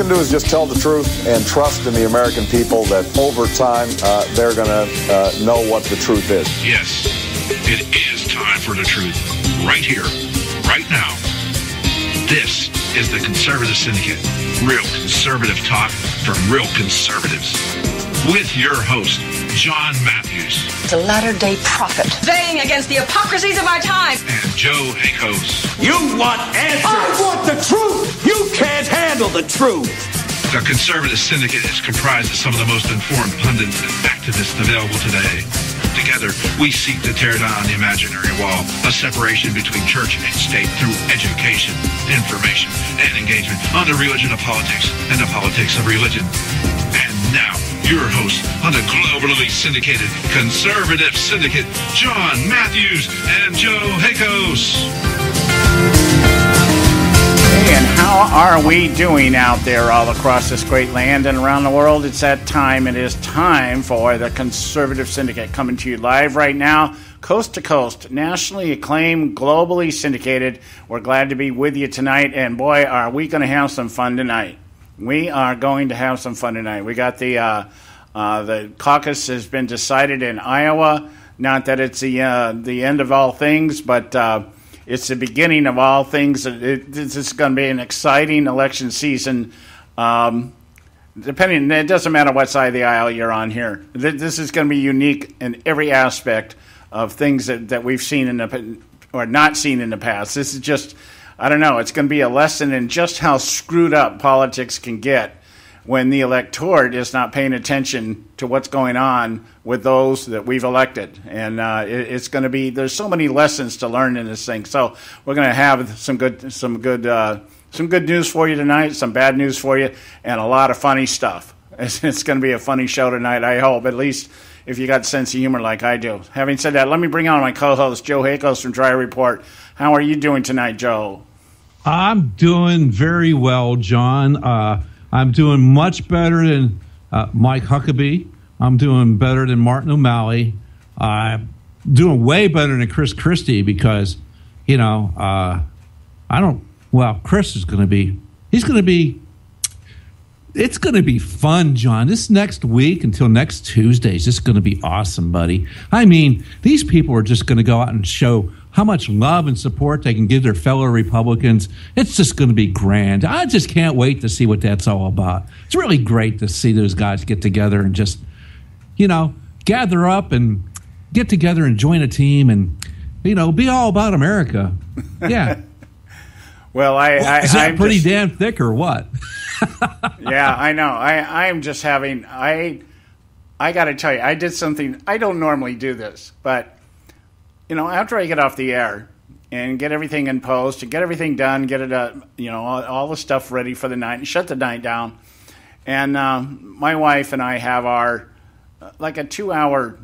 can do is just tell the truth and trust in the American people that over time they're going to know what the truth is. Yes, it is time for the truth. Right here, right now. This is the Conservative Syndicate. Real conservative talk from real conservatives. With your host, John Matthews. The latter-day prophet. Baying against the hypocrisies of our time. And Joe Hakos. You want answers. I want the truth. You can't handle the truth. The Conservative Syndicate is comprised of some of the most informed pundits and activists available today. Together, we seek to tear down the imaginary wall, a separation between church and state through education, information, and engagement on the religion of politics and the politics of religion. And now, your host on the globally syndicated Conservative Syndicate, John Matthews and Joe Hakos. And how are we doing out there all across this great land and around the world? It's that time. It is time for the Conservative Syndicate coming to you live right now, coast to coast, nationally acclaimed, globally syndicated. We're glad to be with you tonight, and boy, are we going to have some fun tonight. We are going to have some fun tonight. We got the caucus has been decided in Iowa. Not that it's the end of all things, but it's the beginning of all things. This is going to be an exciting election season. Depending, it doesn't matter what side of the aisle you're on here. This is going to be unique in every aspect of things that we've seen or not seen in the past. This is just, I don't know, it's going to be a lesson in just how screwed up politics can get when the electorate is not paying attention to what's going on with those that we've elected. And it's going to be, there's so many lessons to learn in this thing. So we're going to have some good news for you tonight, some bad news for you, and a lot of funny stuff. It's going to be a funny show tonight, I hope, at least if you got sense of humor like I do. Having said that, let me bring on my co-host, Joe Hakos from Dry Report. How are you doing tonight, Joe? I'm doing very well, John. I'm doing much better than Mike Huckabee. I'm doing better than Martin O'Malley. I'm doing way better than Chris Christie because, Chris is going to be, it's going to be fun, John. This next week until next Tuesday is just going to be awesome, buddy. I mean, these people are just going to go out and show how much love and support they can give their fellow Republicans. It's just going to be grand. I just can't wait to see what that's all about. It's really great to see those guys get together and just, gather up and get together and join a team and, be all about America. Yeah. Well, is that pretty damn thick or what? Yeah, I know. I'm just having, I got to tell you, I did something, I don't normally do this, but after I get off the air and get everything in post and get everything done, get it, all the stuff ready for the night and shut the night down. And my wife and I have our, like a 2-hour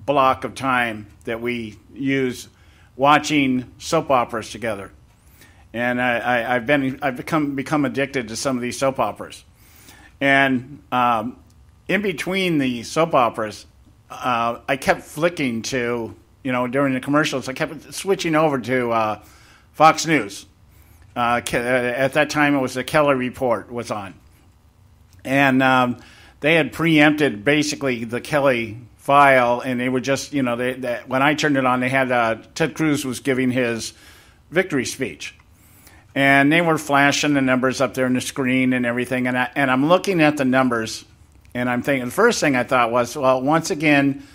block of time that we use watching soap operas together. And I've become addicted to some of these soap operas. And in between the soap operas, I kept flicking to, during the commercials, I kept switching over to Fox News. At that time, it was the Kelly Report was on. And they had preempted basically the Kelly file, and they were just, when I turned it on, they had Ted Cruz was giving his victory speech. And they were flashing the numbers up there on the screen and everything. And I'm looking at the numbers, and I'm thinking, the first thing I thought was, well, once again,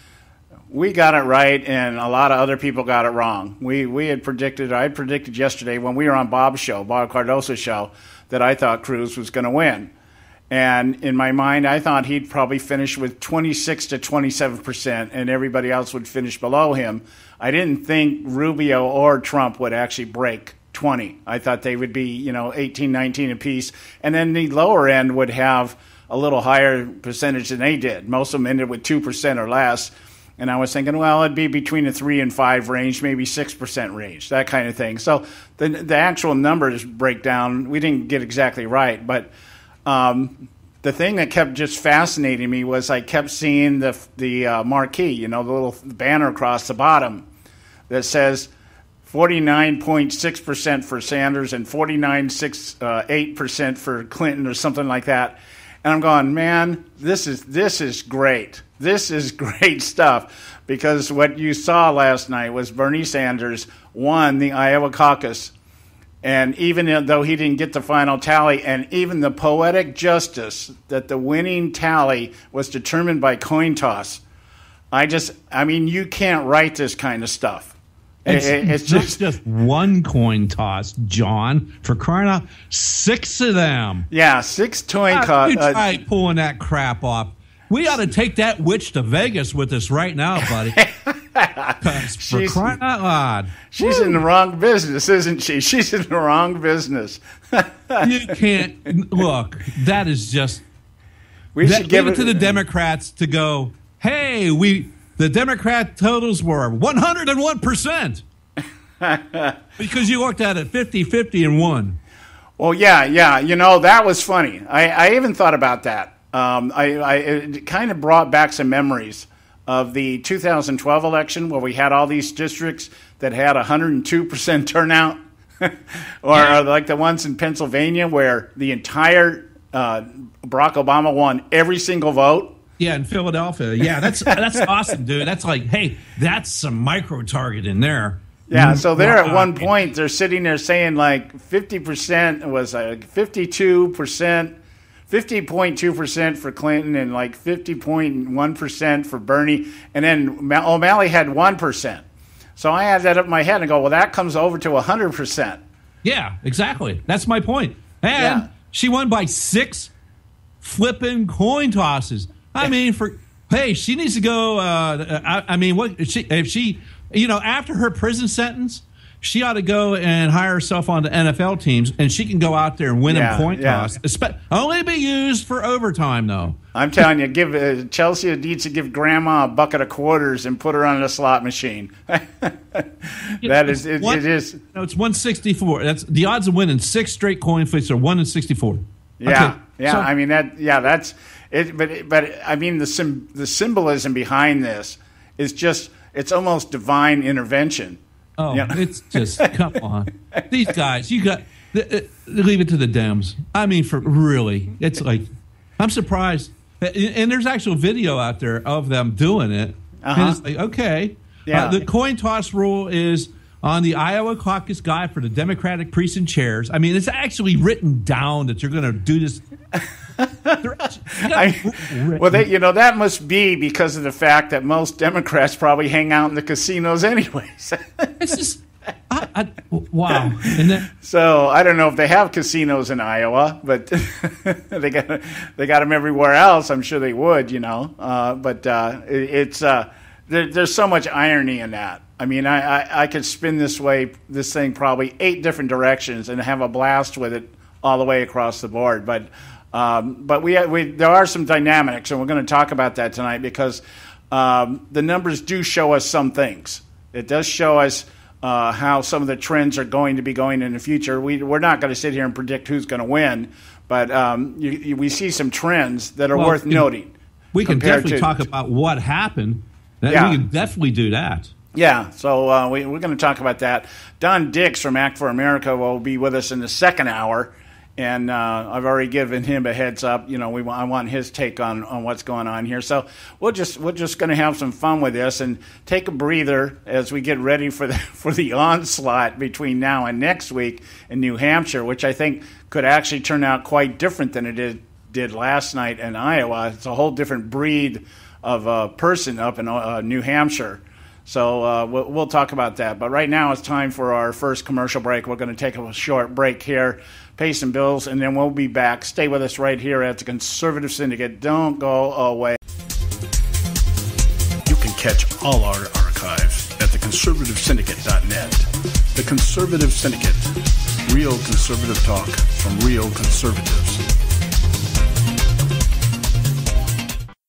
we got it right, and a lot of other people got it wrong. I predicted yesterday when we were on Bob Cardoso's show, that I thought Cruz was going to win. And in my mind, I thought he'd probably finish with 26 to 27%, and everybody else would finish below him. I didn't think Rubio or Trump would actually break 20. I thought they would be, 18, 19 apiece. And then the lower end would have a little higher percentage than they did. Most of them ended with 2% or less. And I was thinking, well, it'd be between the 3 and 5 range, maybe 6% range, that kind of thing. So the actual numbers breakdown, we didn't get exactly right. But the thing that kept just fascinating me was I kept seeing the marquee, the little banner across the bottom that says 49.6% for Sanders and 49.8% for Clinton or something like that. And I'm going, man, this is great. This is great stuff, because what you saw last night was Bernie Sanders won the Iowa caucus. And even though he didn't get the final tally, and even the poetic justice that the winning tally was determined by coin toss, I mean, you can't write this kind of stuff. It's just one coin toss, John. For crying out, 6 of them. Yeah, 6 coin toss. You try pulling that crap off. We ought to take that witch to Vegas with us right now, buddy. For crying out loud. She's in the wrong business, isn't she? She's in the wrong business. You can't. Look, that is just. We should give it to the Democrats to go, hey, the Democrat totals were 101%. Because you looked at it 50-50 and won. Well, yeah. You know, that was funny. I even thought about that. It kind of brought back some memories of the 2012 election, where we had all these districts that had 102% turnout, or like the ones in Pennsylvania where the entire Barack Obama won every single vote. Yeah, in Philadelphia. Yeah, that's awesome, dude. That's like, hey, that's some micro target in there. Yeah, so there at one point they're sitting there saying like 50% was 52%. 50.2% for Clinton and like 50.1% for Bernie. And then O'Malley had 1%. So I had that up in my head and go, well, that comes over to 100%. Yeah, exactly. That's my point. And she won by 6 flipping coin tosses. I mean, she needs to go. If she, after her prison sentence, she ought to go and hire herself on the NFL teams, and she can go out there and win them coin toss. Only be used for overtime, though. I'm telling you, Chelsea needs to give Grandma a bucket of quarters and put her on a slot machine. It is. No, it's 164. That's the odds of winning 6 straight coin flips are 1 in 64. Yeah, okay. So, I mean that. Yeah, that's it. But I mean the symbolism behind this is just, it's almost divine intervention. Oh, it's just, come on. These guys, you got, leave it to the Dems. I mean, for really, it's like, I'm surprised. And there's actual video out there of them doing it. And it's like, okay. Yeah. The coin toss rule is on the Iowa caucus guide for the Democratic precinct chairs. I mean, it's actually written down that you're going to do this. That must be because of the fact that most Democrats probably hang out in the casinos anyways. It's just, wow. So I don't know if they have casinos in Iowa, but they got them everywhere else. I'm sure they would, there's so much irony in that. I mean, I could spin this thing probably 8 different directions and have a blast with it all the way across the board. But there are some dynamics, and we're going to talk about that tonight, because the numbers do show us some things. It does show us how some of the trends are going to be going in the future. We're not going to sit here and predict who's going to win, but we see some trends that are worth noting. We can definitely talk about what happened. We can definitely do that. Yeah, so we're going to talk about that. Don Dix from Act for America will be with us in the second hour. And I've already given him a heads up. I want his take on what's going on here. So we're just going to have some fun with this and take a breather as we get ready for the onslaught between now and next week in New Hampshire, which I think could actually turn out quite different than it did last night in Iowa. It's a whole different breed of person up in New Hampshire. So we'll talk about that. But right now it's time for our first commercial break. We're going to take a short break here, pay some bills, and then we'll be back. Stay with us right here at the Conservative Syndicate. Don't go away. You can catch all our archives at theconservativesyndicate.net. The Conservative Syndicate. Real conservative talk from real conservatives.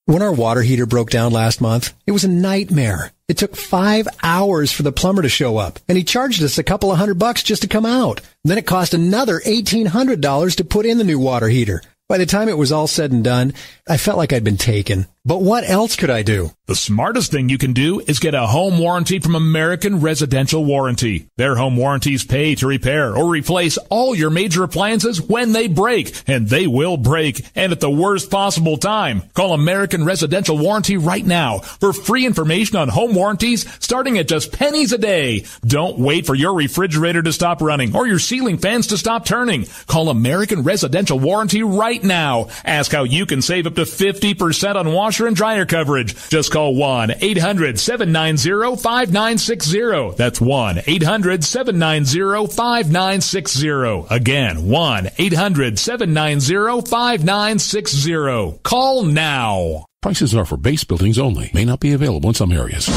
When our water heater broke down last month, it was a nightmare. It took 5 hours for the plumber to show up, and he charged us a couple of $100 just to come out. Then it cost another $1,800 to put in the new water heater. By the time it was all said and done, I felt like I'd been taken. But what else could I do? The smartest thing you can do is get a home warranty from American Residential Warranty. Their home warranties pay to repair or replace all your major appliances when they break, and they will break, and at the worst possible time. Call American Residential Warranty right now for free information on home warranties starting at just pennies a day. Don't wait for your refrigerator to stop running or your ceiling fans to stop turning. Call American Residential Warranty right now. Ask how you can save up to 50% on washer and dryer coverage. Just call 1-800-790-5960. That's 1-800-790-5960. Again, 1-800-790-5960. Call now. Prices are for base buildings only. May not be available in some areas.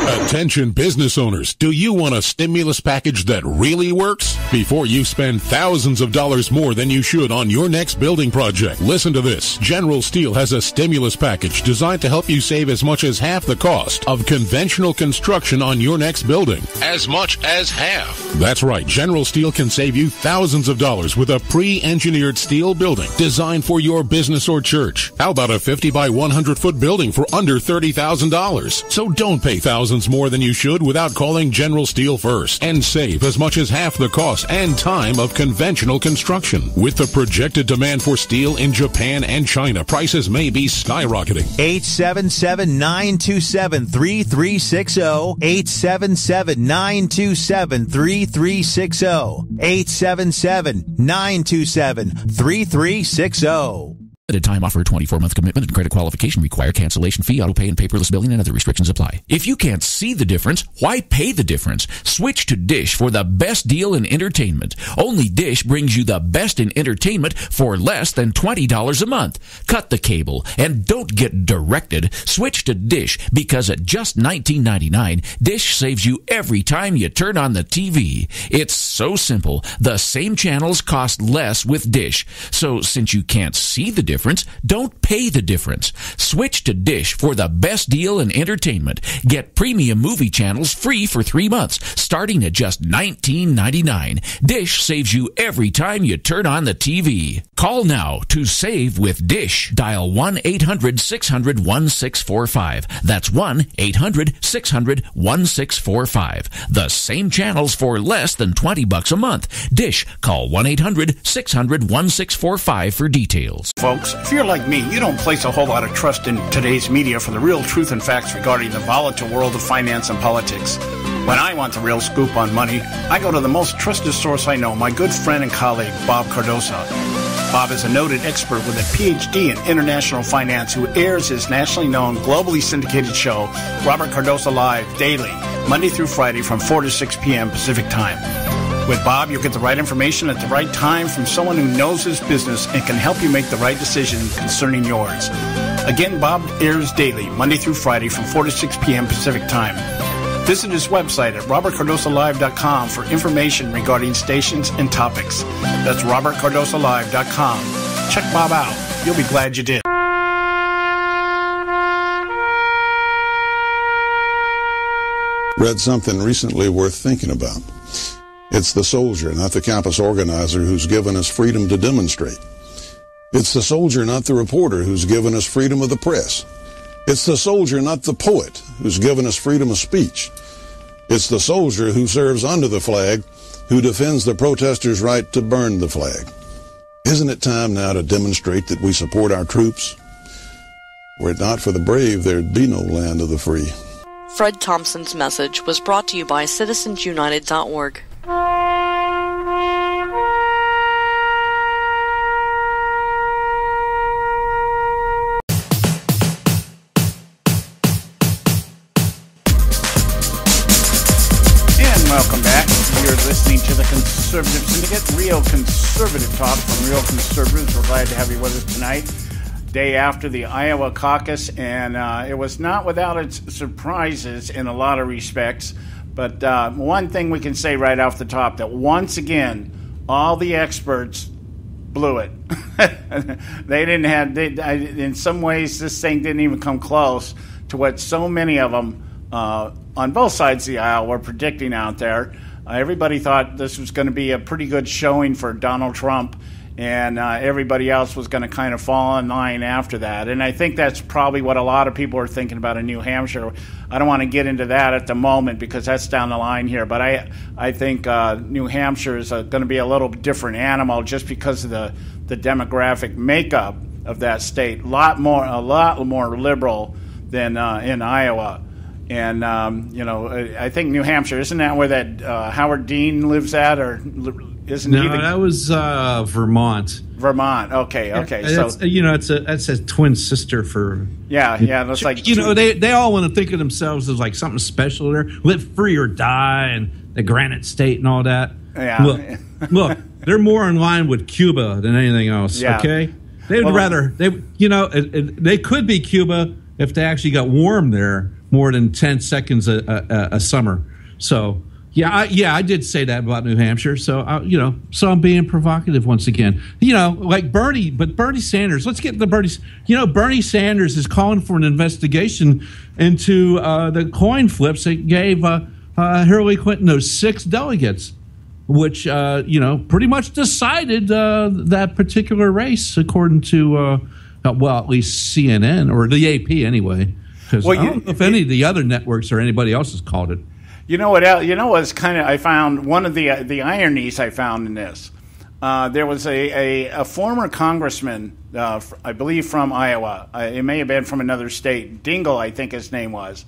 Attention business owners, do you want a stimulus package that really works? Before you spend thousands of dollars more than you should on your next building project, listen to this. General Steel has a stimulus package designed to help you save as much as half the cost of conventional construction on your next building. As much as half. That's right. General Steel can save you thousands of dollars with a pre-engineered steel building designed for your business or church. How about a 50 by 100 foot building for under $30,000? So don't pay thousands more than you should without calling General Steel first and save as much as half the cost and time of conventional construction. With the projected demand for steel in Japan and China, prices may be skyrocketing. 877-927-3360. 877-927-3360. 877-927-3360. At a time offer, 24-month commitment and credit qualification require cancellation fee, auto pay, and paperless billing, and other restrictions apply. If you can't see the difference, why pay the difference? Switch to Dish for the best deal in entertainment. Only Dish brings you the best in entertainment for less than $20 a month. Cut the cable and don't get directed. Switch to Dish because at just $19.99, Dish saves you every time you turn on the TV. It's so simple. The same channels cost less with Dish. So since you can't see the difference, don't pay the difference. Switch to Dish for the best deal in entertainment. Get premium movie channels free for 3 months, starting at just $19.99. Dish saves you every time you turn on the TV. Call now to save with Dish. Dial 1-800-600-1645. That's 1-800-600-1645. The same channels for less than $20 a month. Dish. Call 1-800-600-1645 for details. Folks, if you're like me, you don't place a whole lot of trust in today's media for the real truth and facts regarding the volatile world of finance and politics. When I want the real scoop on money, I go to the most trusted source I know, my good friend and colleague, Bob Cardoso. Bob is a noted expert with a PhD in international finance who airs his nationally known, globally syndicated show, Robert Cardoso Live, daily, Monday through Friday from 4 to 6 p.m. Pacific Time. With Bob, you'll get the right information at the right time from someone who knows his business and can help you make the right decision concerning yours. Again, Bob airs daily, Monday through Friday from 4 to 6 p.m. Pacific Time. Visit his website at robertcardosolive.com for information regarding stations and topics. That's robertcardosolive.com. Check Bob out. You'll be glad you did. Read something recently worth thinking about. It's the soldier, not the campus organizer, who's given us freedom to demonstrate. It's the soldier, not the reporter, who's given us freedom of the press. It's the soldier, not the poet, who's given us freedom of speech. It's the soldier who serves under the flag, who defends the protesters' right to burn the flag. Isn't it time now to demonstrate that we support our troops? Were it not for the brave, there'd be no land of the free. Fred Thompson's message was brought to you by CitizensUnited.org. Welcome back. You're listening to the Conservative Syndicate, real conservative talk from real conservatives. We're glad to have you with us tonight, day after the Iowa caucus, and it was not without its surprises in a lot of respects. But one thing we can say right off the top, that once again, all the experts blew it. They didn't have, in some ways, this thing didn't even come close to what so many of them on both sides of the aisle were predicting out there. Everybody thought this was going to be a pretty good showing for Donald Trump, and everybody else was going to kind of fall in line after that. And I think that's probably what a lot of people are thinking about in New Hampshire. I don't want to get into that at the moment because that's down the line here, but I think New Hampshire is going to be a little different animal just because of the demographic makeup of that state. A lot more liberal than in Iowa. And, I think New Hampshire, isn't that where that Howard Dean lives at, or isn't he? No, that was Vermont. Vermont. Okay. So that's a twin sister for. Yeah. That's like they all want to think of themselves as like something special. There, live free or die, and the Granite State and all that. Yeah. Look, they're more in line with Cuba than anything else. Yeah. Okay, they would rather they could be Cuba if they actually got warm there more than 10 seconds a summer. So. Yeah, I did say that about New Hampshire. So, so I'm being provocative once again. Like Bernie Sanders. Let's get to Bernie. Bernie Sanders is calling for an investigation into the coin flips that gave Hillary Clinton those 6 delegates, which, pretty much decided that particular race, according to, at least CNN or the AP anyway. Because I don't know if any of the other networks or anybody else has called it. You know what? What's kind of I found one of the ironies I found in this. There was a former congressman, I believe from Iowa. It may have been from another state. Dingell, I think his name was,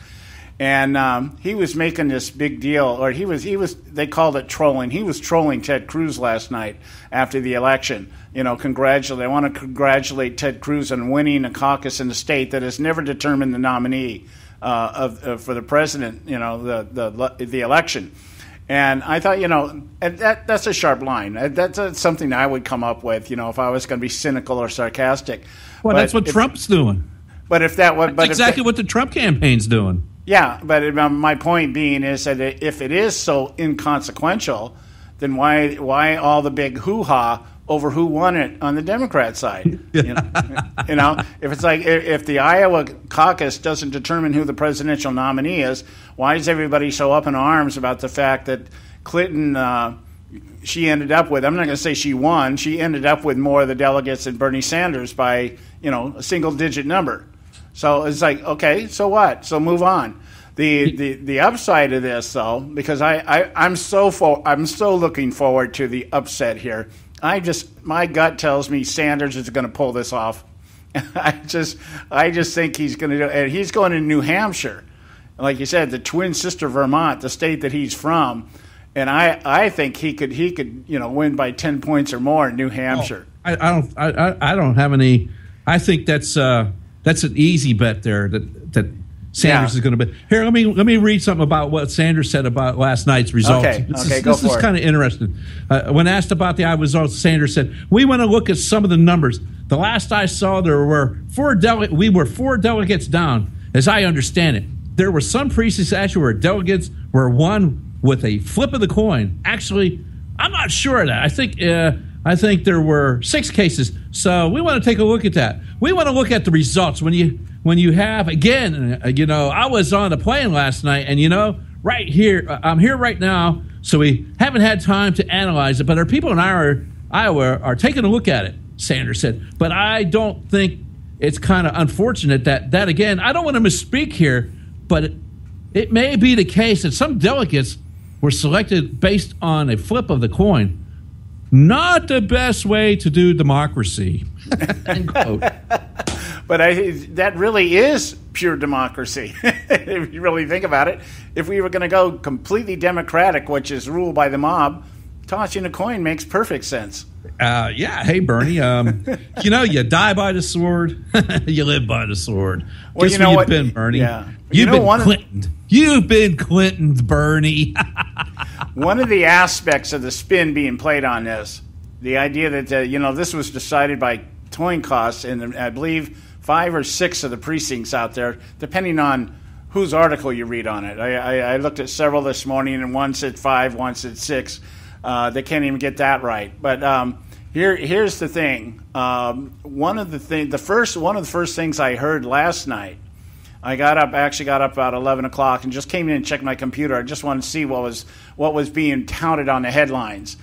and he was making this big deal, or he was. They called it trolling. He was trolling Ted Cruz last night after the election. I want to congratulate Ted Cruz on winning a caucus in the state that has never determined the nominee. For the president, the election, and I thought, that's a sharp line. That's something I would come up with, if I was going to be cynical or sarcastic. Well, that's what Trump's doing. But if that was exactly what the Trump campaign's doing. Yeah, but my point being is that if it is so inconsequential, then why all the big hoo-ha over who won it on the Democrat side? If it's like if the Iowa caucus doesn't determine who the presidential nominee is, why is everybody so up in arms about the fact that Clinton, she ended up with, I'm not going to say she won, she ended up with more of the delegates than Bernie Sanders by, a single-digit number. So it's like, okay, so what? So move on. The upside of this, though, because I'm so looking forward to the upset here. My gut tells me Sanders is going to pull this off. I just think he's going to do it. And he's going to New Hampshire, like you said, the twin sister Vermont, the state that he's from. And I think he could win by 10 points or more in New Hampshire. I don't have any. I think that's an easy bet there that Sanders is going to be. Here, let me read something about what Sanders said about last night's results. This is kind of interesting. When asked about the Iowa results, Sanders said, "We want to look at some of the numbers. The last I saw, we were 4 delegates down, as I understand it. There were some precincts actually where delegates were won with a flip of the coin. Actually, I'm not sure of that. I think there were 6 cases. So we want to take a look at that. We want to look at the results when you have, again, I was on the plane last night, and, right here, I'm here right now, so we haven't had time to analyze it, but our people in Iowa are taking a look at it," Sanders said. "But I don't think it's kind of unfortunate that again, I don't want to misspeak here, but it may be the case that some delegates were selected based on a flip of the coin. Not the best way to do democracy." End quote. But that really is pure democracy, if you really think about it. If we were going to go completely democratic, which is ruled by the mob, tossing a coin makes perfect sense. Yeah. Hey, Bernie, you die by the sword, you live by the sword. Well, Guess where you've been, Bernie? Yeah. You've been Clinton. You've been Clinton's, Bernie. One of the aspects of the spin being played on this, the idea that, this was decided by coin costs in, I believe, 5 or 6 of the precincts out there, depending on whose article you read on it. I looked at several this morning, and one said 5, one said 6. They can't even get that right. But here's the thing. One of the first things I heard last night, I got up about 11 o'clock and just came in and checked my computer. I just wanted to see what was being touted on the headlines.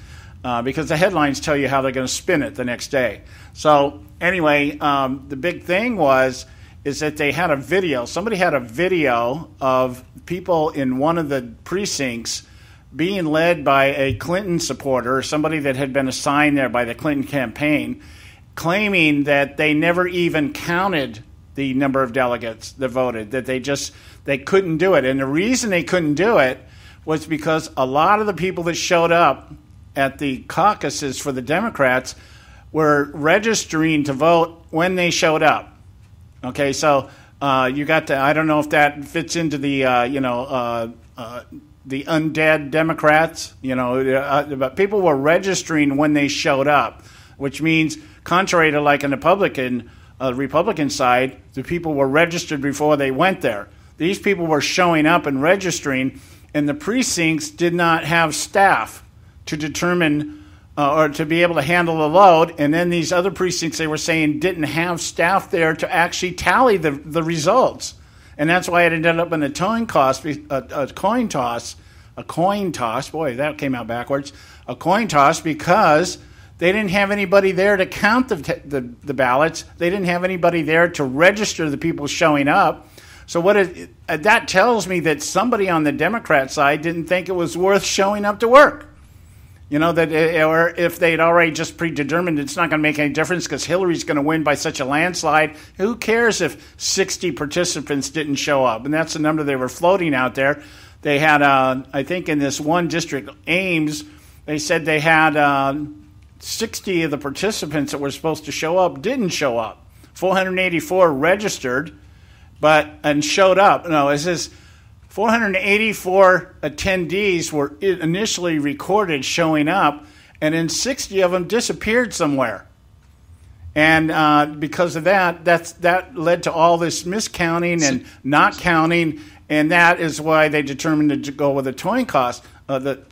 because the headlines tell you how they're going to spin it the next day. So anyway, the big thing is that they had a video. Somebody had a video of people in one of the precincts being led by a Clinton supporter, somebody that had been assigned there by the Clinton campaign, claiming that they never even counted the number of delegates that voted, that they couldn't do it. And the reason they couldn't do it was because a lot of the people that showed up at the caucuses for the Democrats were registering to vote when they showed up. Okay, so you got to, I don't know if that fits into the, the undead Democrats, but people were registering when they showed up, which means, contrary to like in the Republican side, the people were registered before they went there. These people were showing up and registering, and the precincts did not have staff to determine or to be able to handle the load. And then these other precincts, they were saying, didn't have staff there to actually tally the results. And that's why it ended up in a coin toss. Boy, that came out backwards. A coin toss, because they didn't have anybody there to count the ballots. They didn't have anybody there to register the people showing up. So that tells me that somebody on the Democrat side didn't think it was worth showing up to work. Or if they'd already just predetermined it's not going to make any difference because Hillary's going to win by such a landslide. Who cares if 60 participants didn't show up? And that's the number they were floating out there. They had, I think in this one district, Ames, they said they had 60 of the participants that were supposed to show up didn't show up. 484 registered and showed up. No, it says 484 attendees were initially recorded showing up, and then 60 of them disappeared somewhere. And because of that led to all this miscounting and not counting, and that is why they determined to go with the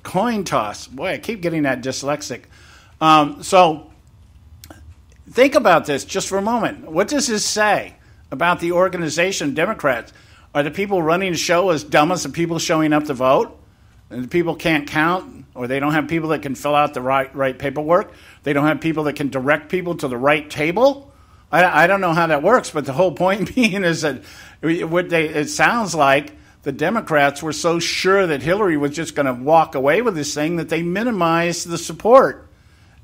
coin toss. Boy, I keep getting that dyslexic. So think about this just for a moment. What does this say about the organization of Democrats? Are the people running the show as dumb as the people showing up to vote? And the people can't count, or they don't have people that can fill out the right paperwork? They don't have people that can direct people to the right table? I don't know how that works, but the whole point being is that it sounds like the Democrats were so sure that Hillary was just going to walk away with this thing that they minimized the support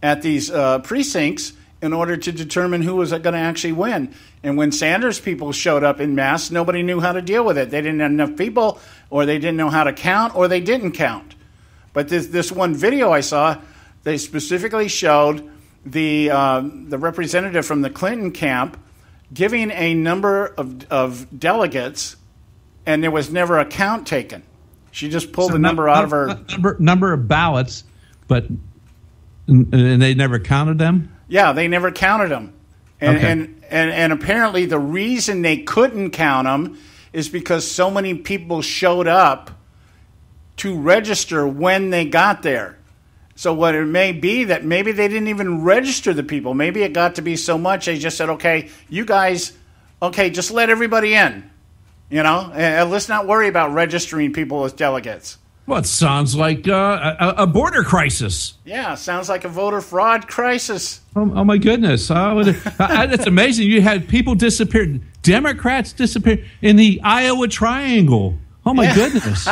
at these precincts in order to determine who was going to actually win. And when Sanders people showed up in mass, nobody knew how to deal with it. They didn't have enough people, or they didn't know how to count, or they didn't count. But this one video I saw, they specifically showed the representative from the Clinton camp giving a number of delegates, and there was never a count taken. She just pulled the number out of her number of ballots, and they never counted them. Yeah, they never counted them, and apparently the reason they couldn't count them is because so many people showed up to register when they got there. So what it may be that maybe they didn't even register the people. Maybe it got to be so much they just said, okay, you guys, just let everybody in, and let's not worry about registering people as delegates. Well, it sounds like a border crisis. Yeah, sounds like a voter fraud crisis. Oh my goodness. That's amazing. You had people disappear. Democrats disappear in the Iowa Triangle. Oh my goodness.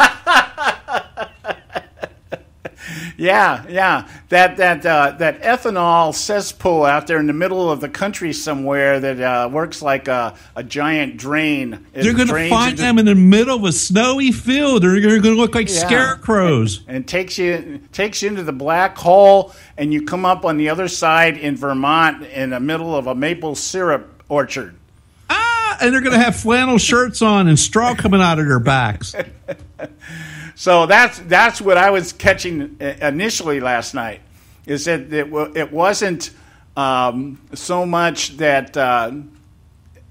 Yeah. That ethanol cesspool out there in the middle of the country somewhere that works like a giant drain. You're going to find them in the middle of a snowy field. They're going to look like scarecrows. And takes you into the black hole, and you come up on the other side in Vermont in the middle of a maple syrup orchard. And they're going to have flannel shirts on and straw coming out of their backs. So that's what I was catching initially last night, is that it wasn't so much that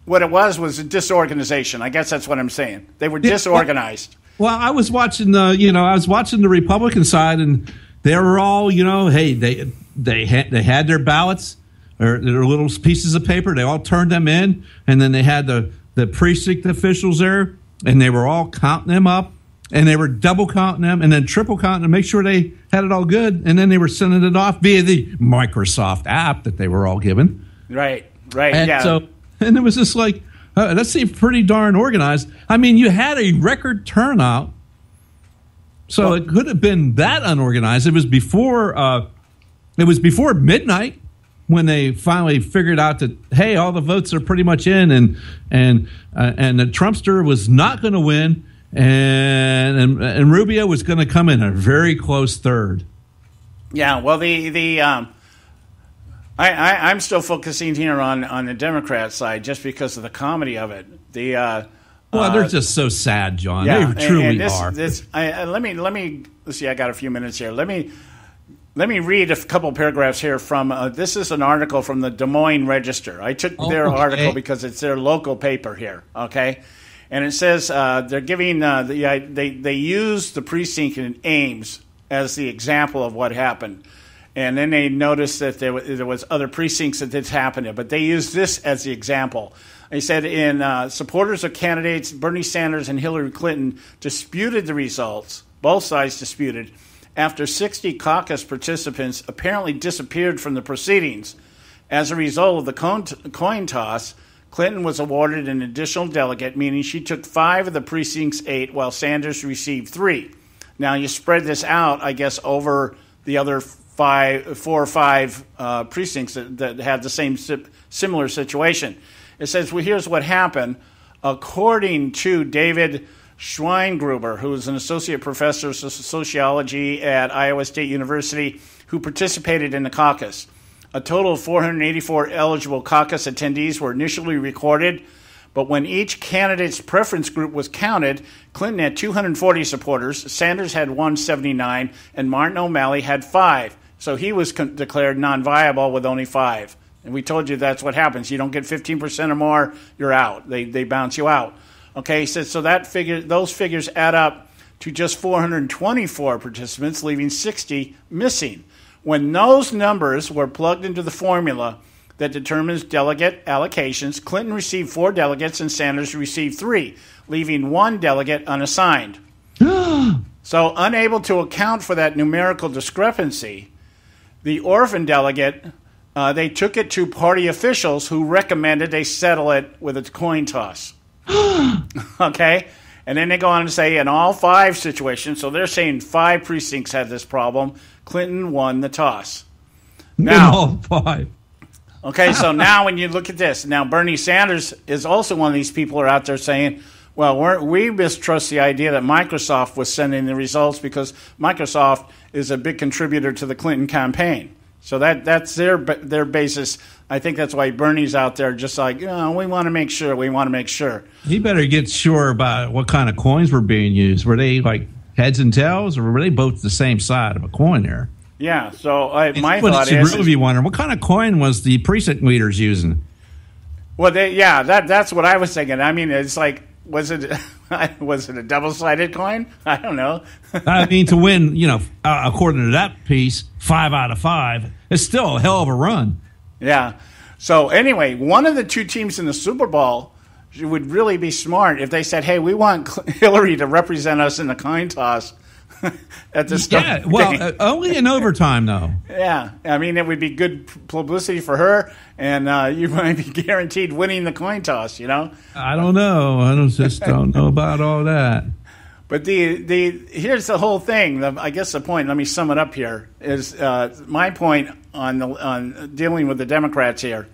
what it was a disorganization. I guess that's what I'm saying. They were disorganized. Well, I was watching the Republican side, and they were all, hey, they had their ballots or their little pieces of paper. They all turned them in, and then they had the precinct officials there, and they were all counting them up. and they were double counting them and then triple counting to make sure they had it all good, and then they were sending it off via the Microsoft app that they were all given. Right, and yeah. And it was just like, that seemed pretty darn organized. I mean, you had a record turnout, so it could have been that unorganized. It was before midnight when they finally figured out that, hey, all the votes are pretty much in, and the Trumpster was not going to win, and Rubio was going to come in a very close third. Yeah, well, I'm still focusing here on the Democrat side just because of the comedy of it. They're just so sad, John. Yeah, they truly are. Let me. Let's see. I got a few minutes here. Let me read a couple paragraphs here from. This is an article from the Des Moines Register. I took their article because it's their local paper here. Okay, and it says they're giving they use the precinct in Ames as the example of what happened. And then they noticed that there was other precincts that this happened, but they used this as the example. They said supporters of candidates Bernie Sanders and Hillary Clinton disputed the results. Both sides disputed after 60 caucus participants apparently disappeared from the proceedings. As a result of the coin toss, Clinton was awarded an additional delegate, meaning she took 5 of the precinct's 8, while Sanders received 3. Now you spread this out, I guess, over the other 4 or 5 precincts that had the same similar situation. It says, well, here's what happened. According to David Schweingruber, who is an associate professor of sociology at Iowa State University, who participated in the caucus, a total of 484 eligible caucus attendees were initially recorded, but when each candidate's preference group was counted, Clinton had 240 supporters, Sanders had 179, and Martin O'Malley had 5. So he was declared non-viable with only 5. And we told you that's what happens. You don't get 15% or more, you're out. They bounce you out. Okay, so those figures add up to just 424 participants, leaving 60 missing. When those numbers were plugged into the formula that determines delegate allocations, Clinton received 4 delegates and Sanders received 3, leaving 1 delegate unassigned. So unable to account for that numerical discrepancy, the orphan delegate, they took it to party officials who recommended they settle it with a coin toss. Okay? And then they go on to say in all 5 situations, so they're saying 5 precincts had this problem, Clinton won the toss. Now, all 5. Okay, so now when you look at this, now Bernie Sanders is also one of these people who are out there saying, well, we mistrust the idea that Microsoft was sending the results because Microsoft is a big contributor to the Clinton campaign. So that's their basis. I think that's why Bernie's out there just like, we want to make sure. He better get sure about what kind of coins were being used. Were they like heads and tails, or were they both the same side of a coin there? Yeah, so my thought is... really be wondering, what kind of coin was the precinct leaders using? Well, that's what I was thinking. I mean, it's like, was it a double-sided coin? I don't know. I mean, to win, according to that piece, 5 out of 5, it's still a hell of a run. Yeah. So anyway, one of the 2 teams in the Super Bowl would really be smart if they said, hey, we want Hillary to represent us in the coin toss at the start. Yeah, well, only in overtime, though. Yeah. I mean, it would be good publicity for her, and you might be guaranteed winning the coin toss, I don't know. I don't know about all that. But here's the whole thing. I guess the point, let me sum it up here, is my point on dealing with the Democrats here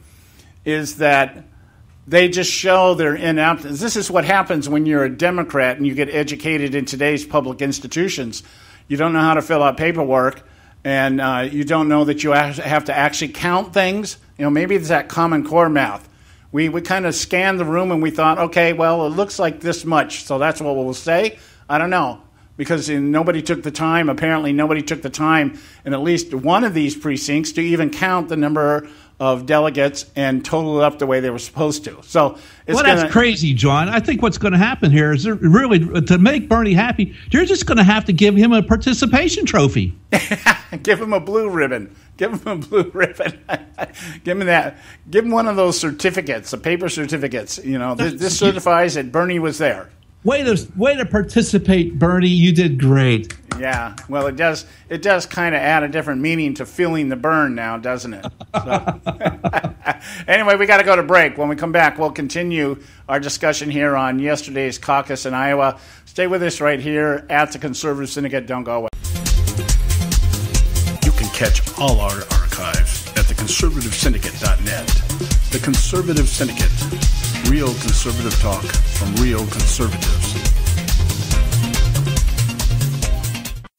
is that they just show their inaptness. This is what happens when you're a Democrat and you get educated in today's public institutions. You don't know how to fill out paperwork, and you don't know that you have to actually count things. Maybe it's that Common Core math. We kind of scanned the room and we thought, okay, well, it looks like this much, so that's what we'll say. I don't know, because nobody took the time. Apparently, nobody took the time in at least one of these precincts to even count the number of delegates and total it up the way they were supposed to. So that's crazy, John. I think what's going to happen here is really, to make Bernie happy, you're just going to have to give him a participation trophy. Give him a blue ribbon. Give him a blue ribbon. Give him that. Give him one of those certificates, the paper certificates. This certifies that Bernie was there. Way to participate, Bernie. You did great. Yeah, well, it does kind of add a different meaning to feeling the burn now, doesn't it? So. Anyway, we got to go to break. When we come back, we'll continue our discussion here on yesterday's caucus in Iowa. Stay with us right here at the Conservative Syndicate. Don't go away. You can catch all our archives at theconservativesyndicate.net. The Conservative Syndicate. Real conservative talk from real conservatives.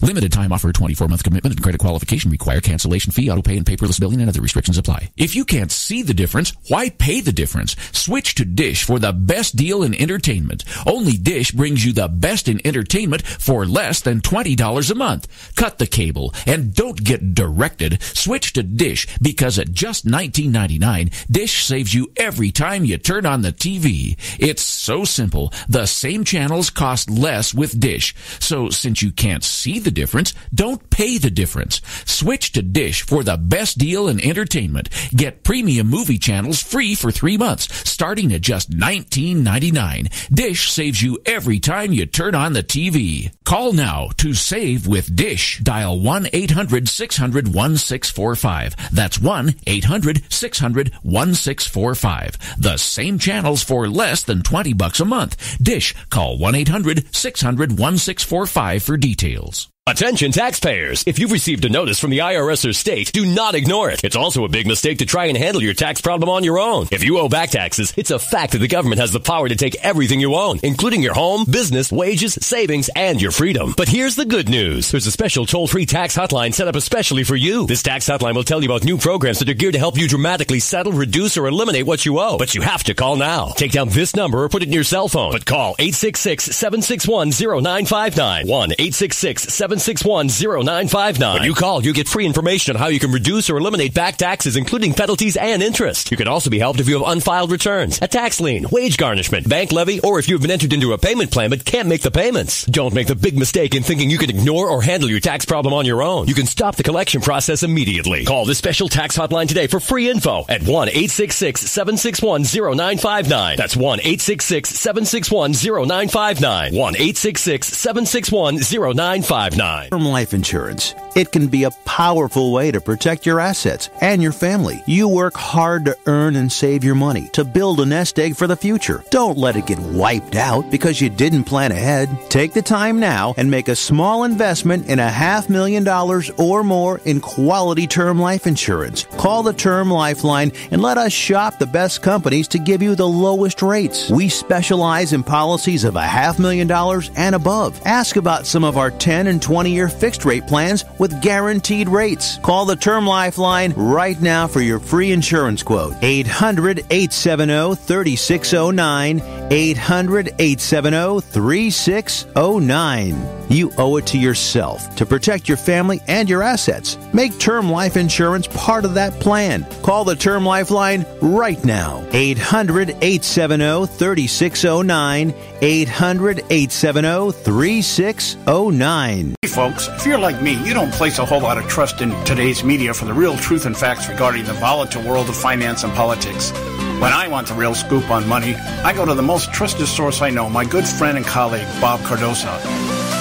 Limited time offer, 24-month commitment and credit qualification require. Cancellation fee, auto pay, and paperless billing and other restrictions apply. If you can't see the difference, why pay the difference? Switch to Dish for the best deal in entertainment. Only Dish brings you the best in entertainment for less than $20 a month. Cut the cable and don't get directed. Switch to Dish because at just $19.99, Dish saves you every time you turn on the TV. It's so simple. The same channels cost less with Dish. So since you can't see the difference, don't pay the difference. Switch to Dish for the best deal in entertainment. Get premium movie channels free for 3 months, starting at just $19.99. Dish saves you every time you turn on the TV. Call now to save with Dish. Dial 1-800-600-1645. That's 1-800-600-1645. The same channels for less than $20 a month. Dish. Call 1-800-600-1645 for details. Attention taxpayers! If you've received a notice from the IRS or state, do not ignore it. It's also a big mistake to try and handle your tax problem on your own. If you owe back taxes, it's a fact that the government has the power to take everything you own, including your home, business, wages, savings, and your freedom. But here's the good news. There's a special toll-free tax hotline set up especially for you. This tax hotline will tell you about new programs that are geared to help you dramatically settle, reduce, or eliminate what you owe. But you have to call now. Take down this number or put it in your cell phone. But call 866-761-0959. 1-866-761-0959. When you call, you get free information on how you can reduce or eliminate back taxes, including penalties and interest. You can also be helped if you have unfiled returns, a tax lien, wage garnishment, bank levy, or if you've been entered into a payment plan but can't make the payments. Don't make the big mistake in thinking you can ignore or handle your tax problem on your own. You can stop the collection process immediately. Call this special tax hotline today for free info at 1-866-761-0959. That's 1-866-761-0959. 1-866-761-0959. Term life insurance. It can be a powerful way to protect your assets and your family. You work hard to earn and save your money to build a nest egg for the future. Don't let it get wiped out because you didn't plan ahead. Take the time now and make a small investment in $500,000 or more in quality term life insurance. Call the Term Lifeline and let us shop the best companies to give you the lowest rates. We specialize in policies of $500,000 and above. Ask about some of our 10 and 20-year fixed rate plans with guaranteed rates. Call the Term Lifeline right now for your free insurance quote. 800-870-3609. 800-870-3609. You owe it to yourself to protect your family and your assets. Make term life insurance part of that plan. Call the Term Lifeline right now. 800-870-3609. 800-870-3609. Hey folks, if you're like me, you don't place a whole lot of trust in today's media for the real truth and facts regarding the volatile world of finance and politics. When I want the real scoop on money, I go to the most trusted source I know, my good friend and colleague, Bob Cardosa.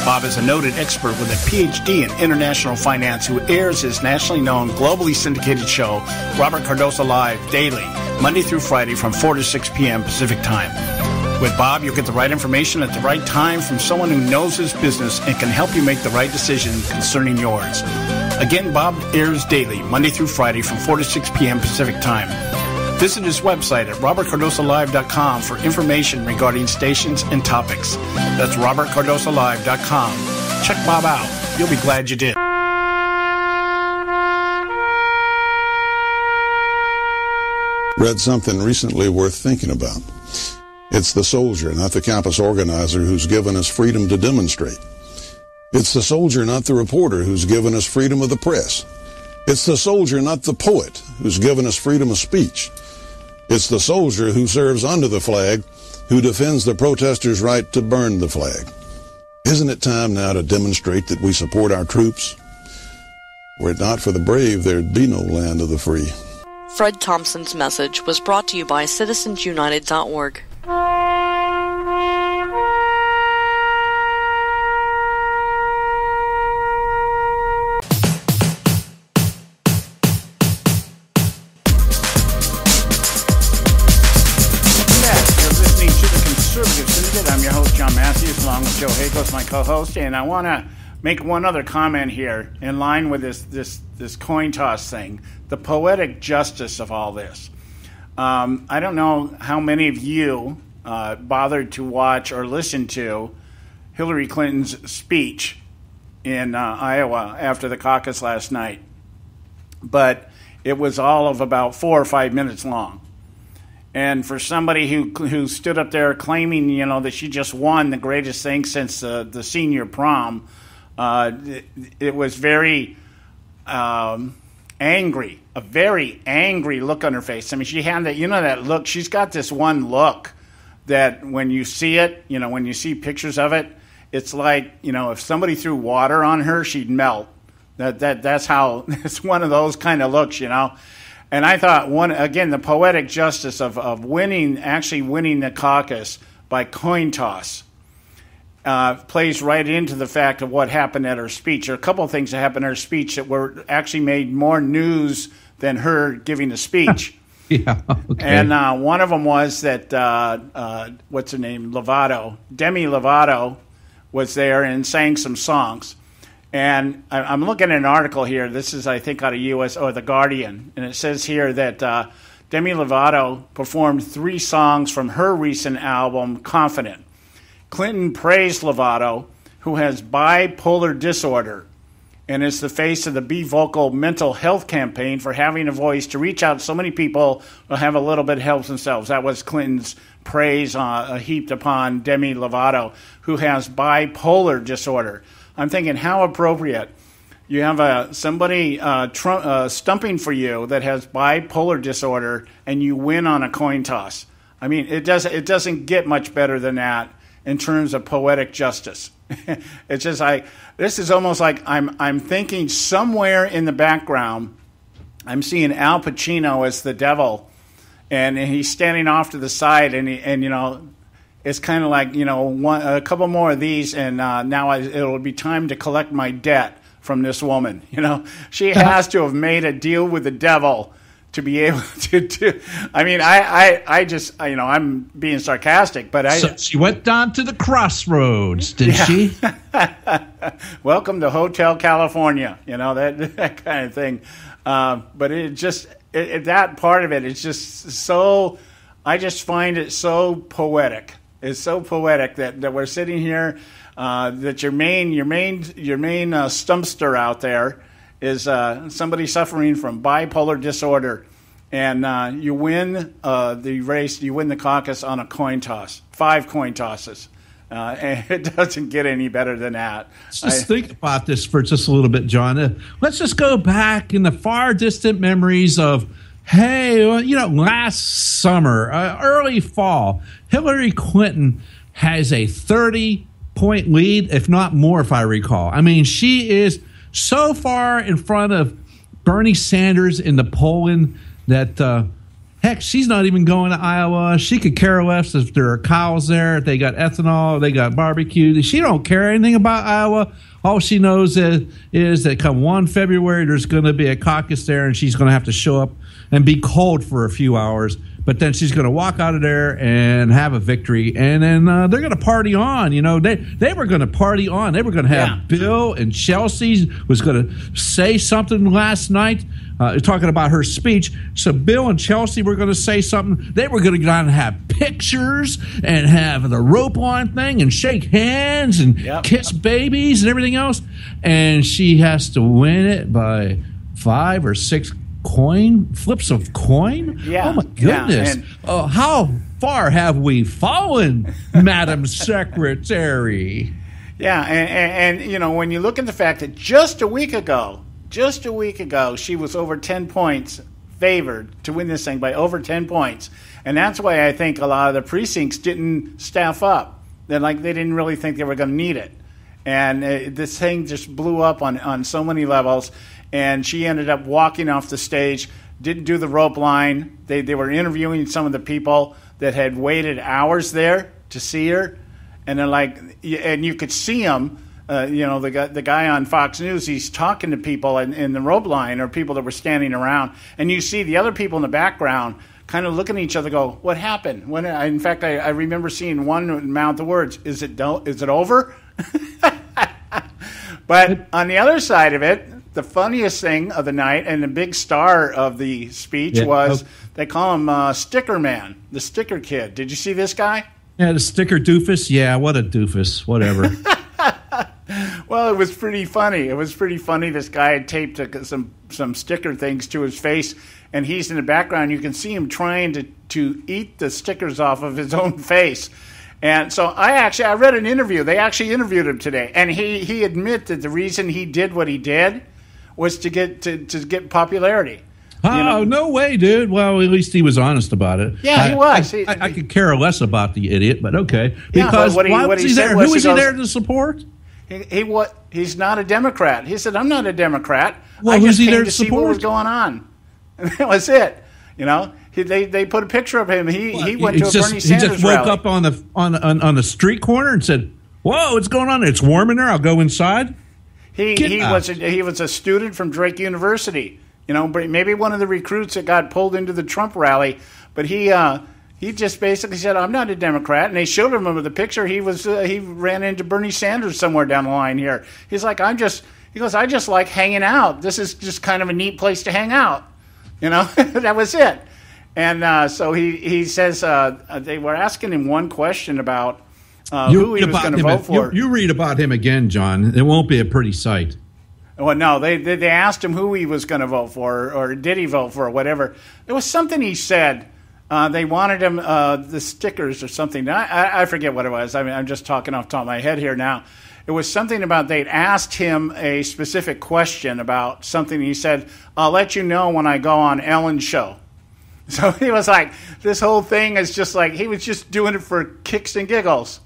Bob is a noted expert with a PhD in international finance who airs his nationally known, globally syndicated show, Robert Cardosa Live, daily, Monday through Friday from 4 to 6 p.m. Pacific Time. With Bob, you'll get the right information at the right time from someone who knows his business and can help you make the right decision concerning yours. Again, Bob airs daily, Monday through Friday from 4 to 6 p.m. Pacific Time. Visit his website at robertcardosalive.com for information regarding stations and topics. That's robertcardosalive.com. Check Bob out. You'll be glad you did. Read something recently worth thinking about. It's the soldier, not the campus organizer, who's given us freedom to demonstrate. It's the soldier, not the reporter, who's given us freedom of the press. It's the soldier, not the poet, who's given us freedom of speech. It's the soldier who serves under the flag, who defends the protesters' right to burn the flag. Isn't it time now to demonstrate that we support our troops? Were it not for the brave, there'd be no land of the free. Fred Thompson's message was brought to you by CitizensUnited.org. co-host, and I want to make one other comment here in line with this coin toss thing, the poetic justice of all this. I don't know how many of you bothered to watch or listen to Hillary Clinton's speech in Iowa after the caucus last night, but it was all of about 4 or 5 minutes long. And for somebody who stood up there claiming, that she just won the greatest thing since the senior prom, it was very angry, a very angry look on her face. I mean, she had that, that look. She's got this one look that when you see it, when you see pictures of it, it's like, if somebody threw water on her, she'd melt. That's how, it's one of those kind of looks, And I thought, the poetic justice of actually winning the caucus by coin toss plays right into the fact of what happened at her speech. There are a couple of things that happened at her speech that were actually made more news than her giving the speech. Yeah, okay. And one of them was that, what's her name, Lovato, Demi Lovato, was there and sang some songs. And I'm looking at an article here. This is, I think, out of The Guardian. And it says here that Demi Lovato performed 3 songs from her recent album, Confident. Clinton praised Lovato, who has bipolar disorder, and is the face of the Be Vocal mental health campaign for having a voice to reach out to so many people who have a little bit of help themselves. That was Clinton's praise heaped upon Demi Lovato, who has bipolar disorder. I'm thinking, how appropriate. You have somebody stumping for you that has bipolar disorder, and you win on a coin toss. I mean, it doesn't get much better than that in terms of poetic justice. It's just this is almost like I'm thinking somewhere in the background, I'm seeing Al Pacino as the devil, and he's standing off to the side, and it's kind of like, a couple more of these, and now it'll be time to collect my debt from this woman. She has to have made a deal with the devil to be able to do. I mean, I just, I'm being sarcastic, but So she went down to the crossroads, did she? Welcome to Hotel California, that kind of thing. But it just, that part of it is just so, I just find it so poetic. It's so poetic that we're sitting here, that your main stumpster out there is somebody suffering from bipolar disorder, and you win the race, you win the caucus on a coin toss, 5 coin tosses. And it doesn't get any better than that. Let's just think about this for just a little bit, John. Let's just go back in the far distant memories of, hey, last summer, early fall, Hillary Clinton has a 30-point lead, if not more, if I recall. I mean, she is so far in front of Bernie Sanders in the polling that, heck, she's not even going to Iowa. She could care less if there are cows there, if they got ethanol, if they got barbecue. She don't care anything about Iowa. All she knows is that come 1 February, there's going to be a caucus there, and she's going to have to show up and be cold for a few hours. But then she's going to walk out of there and have a victory, and then they're going to party on. They were going to party on. They were going to have Bill and Chelsea was going to say something last night, talking about her speech. So Bill and Chelsea were going to say something. They were going to go down and have pictures and have the rope line thing and shake hands and kiss babies and everything else. And she has to win it by 5 or 6 flips of coin? Yeah. Oh, my goodness. Yeah, how far have we fallen, Madam Secretary? Yeah, and when you look at the fact that just a week ago, she was over 10 points favored to win this thing by over 10 points. And that's why I think a lot of the precincts didn't staff up. They didn't really think they were going to need it. And this thing just blew up on so many levels. And she ended up walking off the stage, didn't do the rope line. They were interviewing some of the people that had waited hours there to see her. And they're like, and you could see them, the guy on Fox News, he's talking to people in the rope line or people that were standing around. And you see the other people in the background kind of looking at each other, go, what happened? In fact, I remember seeing one mouth the words, is it over? But on the other side of it, the funniest thing of the night and the big star of the speech was they call him Sticker Man, the Sticker Kid. Did you see this guy? Yeah, the sticker doofus. Yeah, what a doofus. Whatever. Well, it was pretty funny. It was pretty funny. This guy had taped some sticker things to his face, and he's in the background. You can see him trying to eat the stickers off of his own face. And so I read an interview. They actually interviewed him today, and he admitted that the reason he did what he did was to get popularity. Oh, no way, dude. Well, at least he was honest about it. Yeah, he was. I could care less about the idiot, but okay. Yeah, because but why was he there? Who was he there to support? He's not a Democrat. He said, I'm not a Democrat. Well, I who's just he came there to to see what support? was going on. And that was it. You know, they put a picture of him. He went to a Bernie Sanders He just woke rally. up on the street corner and said, "Whoa, what's going on? It's warm in there. I'll go inside." He was a student from Drake University. You know, maybe one of the recruits that got pulled into the Trump rally. But he just basically said, "I'm not a Democrat." And they showed him with the picture. He ran into Bernie Sanders somewhere down the line here. He's like, I just like hanging out. This is just kind of a neat place to hang out. You know, that was it. And so he says they were asking him one question about who he was going to vote for. You read about him again, John. It won't be a pretty sight. Well, no, they asked him who he was going to vote for, or did he vote for, or whatever. There was something he said. They wanted him the stickers or something. I forget what it was. I mean, I'm just talking off the top of my head here now. It was something about they'd asked him a specific question about something. He said, "I'll let you know when I go on Ellen's show." So he was like, this whole thing is just like, he was just doing it for kicks and giggles,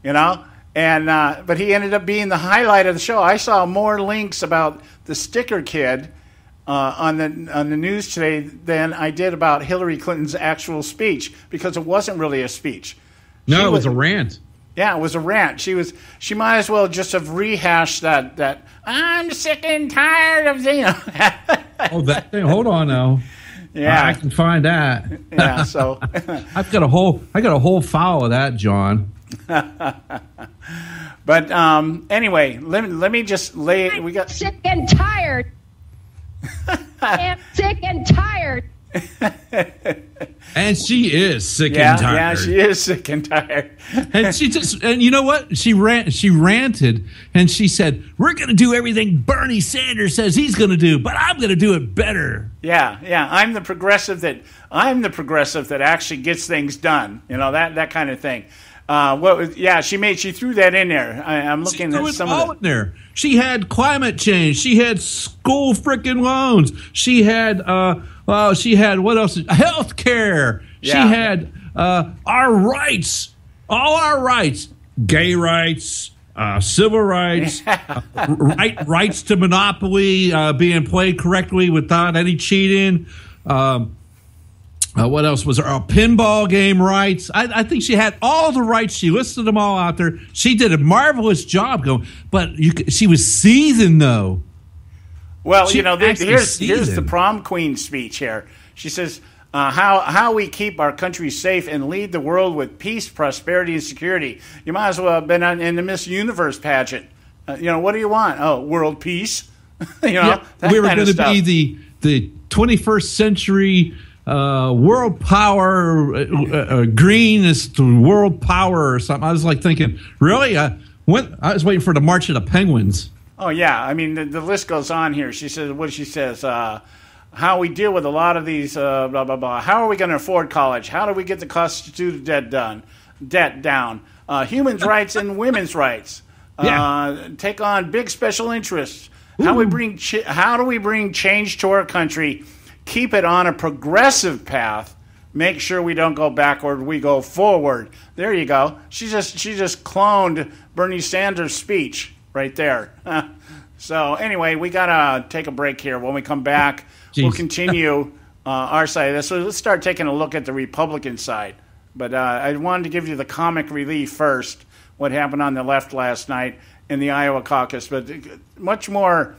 you know? And but he ended up being the highlight of the show. I saw more links about the Sticker Kid on the news today than I did about Hillary Clinton's actual speech, because it wasn't really a speech. No, it was a rant. Yeah, it was a rant. She might as well just have rehashed that I'm sick and tired of that thing. Hold on now. Yeah, I can find that. Yeah, so I got a whole file of that, John. But anyway, let me just lay. We got sick and tired. I'm sick and tired. And she is sick and tired. Yeah, she is sick and tired. And you know what? She ranted, and she said, "We're going to do everything Bernie Sanders says he's going to do, but I'm going to do it better." Yeah. I'm the progressive that actually gets things done. You know, that kind of thing. She threw that in there. I'm looking at some of it in there. She had climate change. She had school freaking loans. She had what else? Health care. Yeah. She had our rights, all our rights, gay rights, civil rights, rights to monopoly being played correctly without any cheating. What else was there? Pinball game rights. I think she had all the rights. She listed them all out there. She did a marvelous job she was seasoned, though. Well, here's the prom queen speech here. She says, how we keep our country safe and lead the world with peace, prosperity, and security. You might as well have been in the Miss Universe pageant. What do you want? Oh, world peace. We were going to be the 21st century world power, green is the world power or something. I was like thinking, really? I was waiting for the March of the Penguins. Oh, yeah. I mean, the list goes on here. She says, how we deal with a lot of these, blah, blah, blah. How are we going to afford college? How do we get the cost of student debt down? Human rights and women's rights. Take on big special interests. How do we bring change to our country? Keep it on a progressive path. Make sure we don't go backward, we go forward. There you go. She just cloned Bernie Sanders' speech right there. So anyway, we got to take a break here. When we come back, we'll continue our side of this. So let's start taking a look at the Republican side. But I wanted to give you the comic relief first, what happened on the left last night in the Iowa caucus. But much more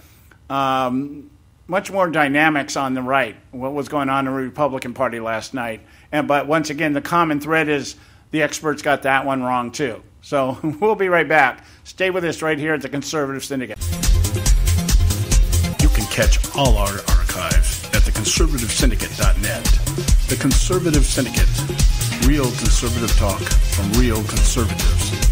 dynamics on the right, what was going on in the Republican Party last night. But once again, the common thread is the experts got that one wrong too. So we'll be right back. Stay with us right here at the Conservative Syndicate. You can catch all our archives at theconservativesyndicate.net. The Conservative Syndicate. Real conservative talk from real conservatives.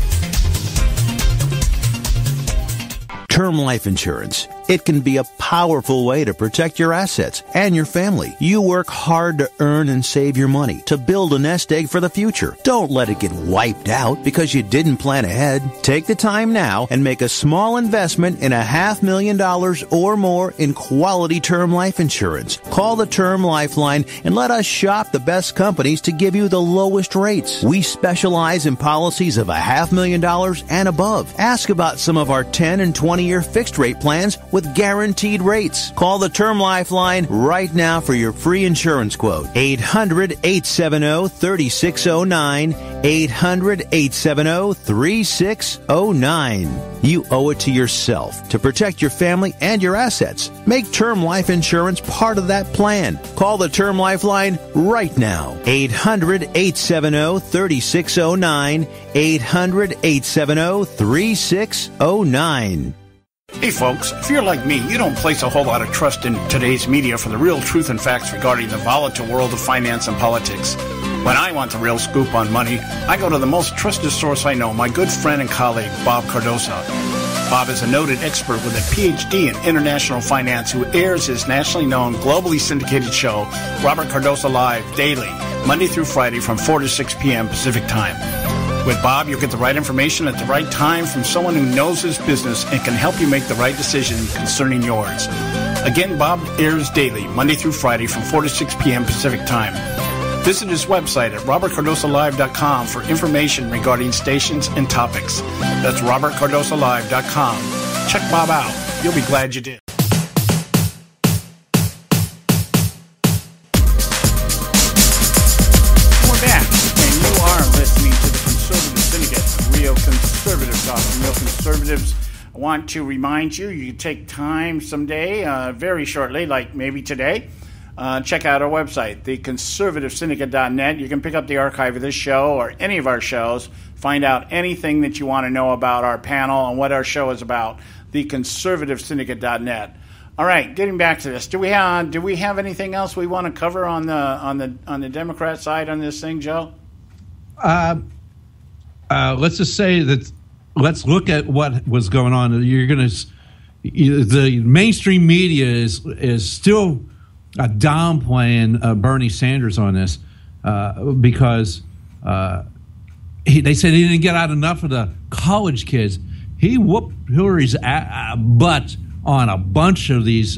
Term life insurance. It can be a powerful way to protect your assets and your family. You work hard to earn and save your money to build a nest egg for the future. Don't let it get wiped out because you didn't plan ahead. Take the time now and make a small investment in $500,000 or more in quality term life insurance. Call the Term Lifeline and let us shop the best companies to give you the lowest rates. We specialize in policies of $500,000 and above. Ask about some of our 10 and 20-year fixed rate plans with guaranteed rates. Call the Term Lifeline right now for your free insurance quote. 800-870-3609. 800-870-3609. You owe it to yourself to protect your family and your assets. Make term life insurance part of that plan. Call the Term Lifeline right now. 800-870-3609. 800-870-3609. Hey folks, if you're like me, you don't place a whole lot of trust in today's media for the real truth and facts regarding the volatile world of finance and politics. When I want the real scoop on money, I go to the most trusted source I know, my good friend and colleague, Bob Cardoso. Bob is a noted expert with a PhD in international finance who airs his nationally known, globally syndicated show, Robert Cardoso Live, daily, Monday through Friday from 4 to 6 p.m. Pacific Time. With Bob, you'll get the right information at the right time from someone who knows his business and can help you make the right decision concerning yours. Again, Bob airs daily, Monday through Friday from 4 to 6 p.m. Pacific Time. Visit his website at robertcardosolive.com for information regarding stations and topics. That's robertcardosolive.com. Check Bob out. You'll be glad you did. We're back, and you are listening to the Conservative Syndicate, real conservative talk from real conservatives. I want to remind you, you can take time someday, very shortly, like maybe today, check out our website, theconservativesyndicate.net. You can pick up the archive of this show or any of our shows, find out anything that you want to know about our panel and what our show is about, theconservativesyndicate.net. All right, getting back to this, do we have anything else we want to cover on the Democrat side on this thing, Joe? Let's just say that. Let's look at what was going on. The mainstream media is still downplaying Bernie Sanders on this because they said he didn't get out enough of the college kids. He whooped Hillary's butt on a bunch of these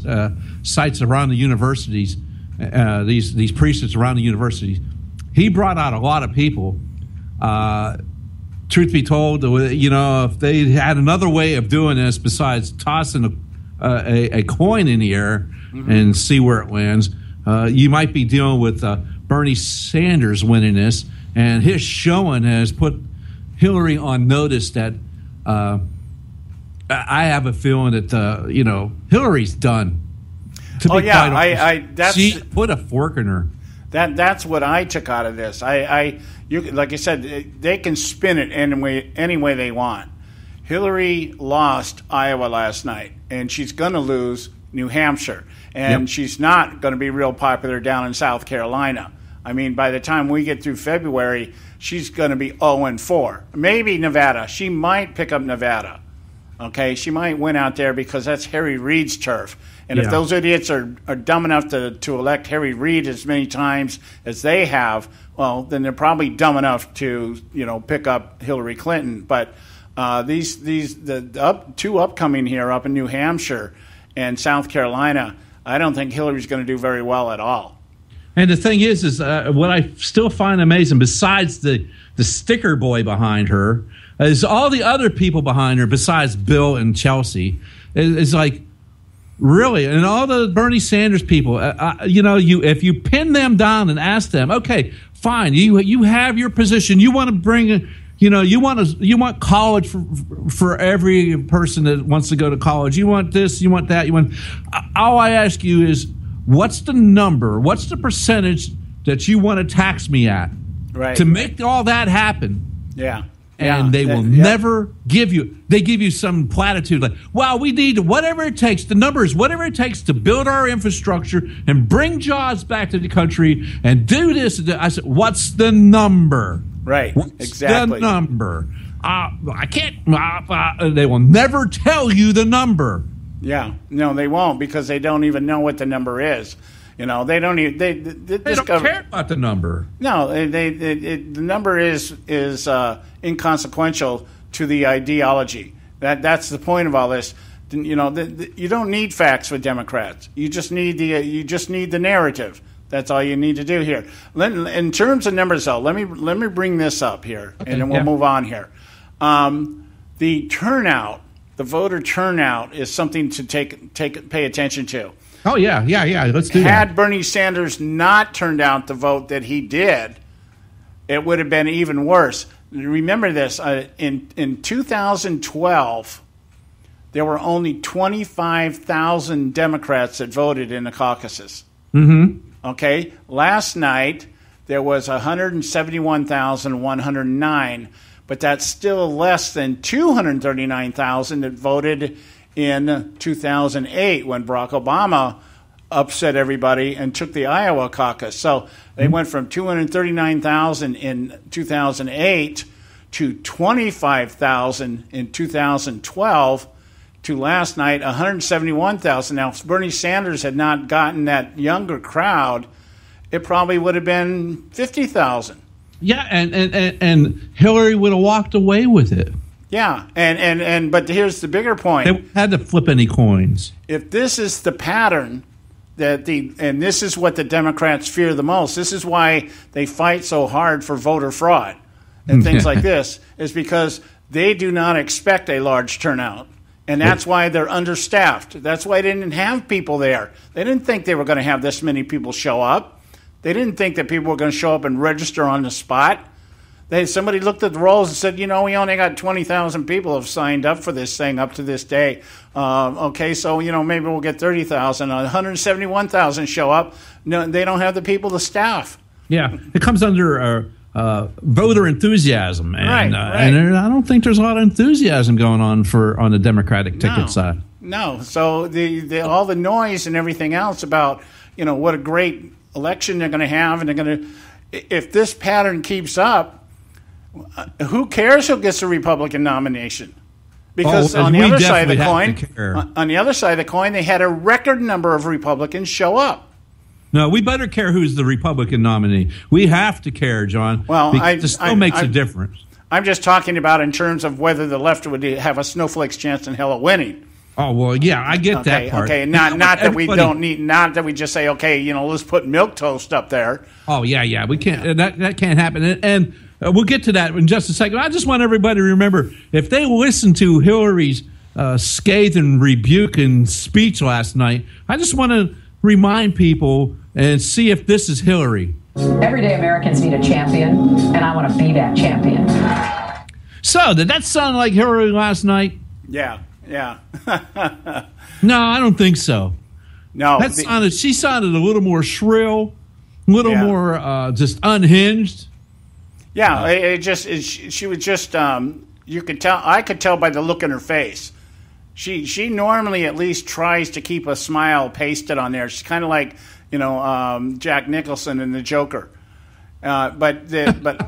sites around the universities, these precincts around the universities. He brought out a lot of people. Truth be told, if they had another way of doing this besides tossing a coin in the air and see where it lands, you might be dealing with Bernie Sanders winning this, and his showing has put Hillary on notice that I have a feeling that Hillary's done. She put a fork in her. That's what I took out of this. Like I said, they can spin it any way they want. Hillary lost Iowa last night, and she's going to lose New Hampshire, and she's not going to be real popular down in South Carolina. I mean, by the time we get through February, she's going to be 0-4. Maybe Nevada. She might pick up Nevada. Okay, she might win out there because that's Harry Reid's turf. And if those idiots are dumb enough to elect Harry Reid as many times as they have, well, then they're probably dumb enough to pick up Hillary Clinton. But the two upcoming here up in New Hampshire and South Carolina, I don't think Hillary's going to do very well at all. And the thing is what I still find amazing, besides the sticker boy behind her, is all the other people behind her besides Bill and Chelsea. It's like, really, and all the Bernie Sanders people, if you pin them down and ask them, okay, fine, you have your position, you want to bring, you want college for every person that wants to go to college, you want this, you want that, all I ask you is, what's the number, what's the percentage that you want to tax me at? Right. To make all that happen. Yeah. And they will never give you, they give you some platitude like, well, we need whatever it takes, the numbers, whatever it takes to build our infrastructure and bring jobs back to the country and do this. I said, what's the number? Right, what's exactly. the number? I can't, they will never tell you the number. Yeah, no, they won't because they don't even know what the number is. You know, they don't even, they don't care about the number. No, the number is inconsequential to the ideology. That's the point of all this. You know, you don't need facts with Democrats. You just need the narrative. That's all you need to do here. In terms of numbers, though, let me bring this up here, and then we'll move on here. The turnout, the voter turnout, is something to pay attention to. Oh yeah. Let's do that. Had Bernie Sanders not turned out the vote that he did, it would have been even worse. Remember this: in 2012, there were only 25,000 Democrats that voted in the caucuses. Mm-hmm. Okay, last night there was 171,109, but that's still less than 239,000 that voted in 2008 when Barack Obama upset everybody and took the Iowa caucus. So they went from 239,000 in 2008 to 25,000 in 2012 to last night 171,000. Now, if Bernie Sanders had not gotten that younger crowd, it probably would have been 50,000. Yeah, and Hillary would have walked away with it. Yeah, and but here's the bigger point. They had to flip any coins. If this is the pattern and this is what the Democrats fear the most, this is why they fight so hard for voter fraud and things like this, is because they do not expect a large turnout. And that's why they're understaffed. That's why they didn't have people there. They didn't think they were going to have this many people show up. They didn't think that people were going to show up and register on the spot. Somebody looked at the rolls and said, you know, we only got 20,000 people have signed up for this thing up to this day. Okay, so, you know, maybe we'll get 30,000. 171,000 show up. No, they don't have the people to staff. Yeah, it comes under voter enthusiasm. And, right. And I don't think there's a lot of enthusiasm going on the Democratic ticket side. No, so all the noise and everything else about, you know, what a great election they're going to have, and they're going to, if this pattern keeps up, who cares who gets a Republican nomination? Because on the other side of the coin, they had a record number of Republicans show up. No, we better care who's the Republican nominee. We have to care, John. Well, it still makes a difference. I'm just talking about in terms of whether the left would have a snowflake's chance in hell of winning. Oh well, yeah, I get that part. Okay, not that we don't need, not that we just say, okay, you know, let's put milquetoast up there. Oh yeah, we can't. That can't happen. And we'll get to that in just a second. I just want everybody to remember, if they listen to Hillary's scathing rebuke and speech last night, I just want to remind people and see if this is Hillary. Everyday Americans need a champion, and I want to be that champion. So, did that sound like Hillary last night? Yeah. No, I don't think so. No, she sounded a little more shrill, a little more just unhinged. Yeah, she was just you could tell. I could tell by the look in her face. She normally at least tries to keep a smile pasted on there. She's kind of like, you know, Jack Nicholson in The Joker. But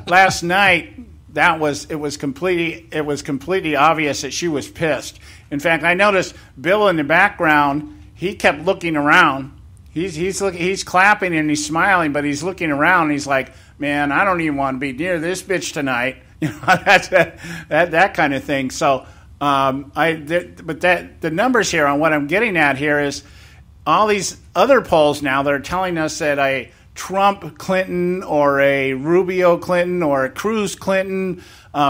last night it was completely obvious that she was pissed. In fact, I noticed Bill in the background. He kept looking around. He's clapping and he's smiling, but he's looking around. And he's like, man, I don't even want to be near this bitch tonight. You know, that's that kind of thing. So, the numbers here on what I'm getting at here is all these other polls now that are telling us that a Trump Clinton or a Rubio Clinton or a Cruz Clinton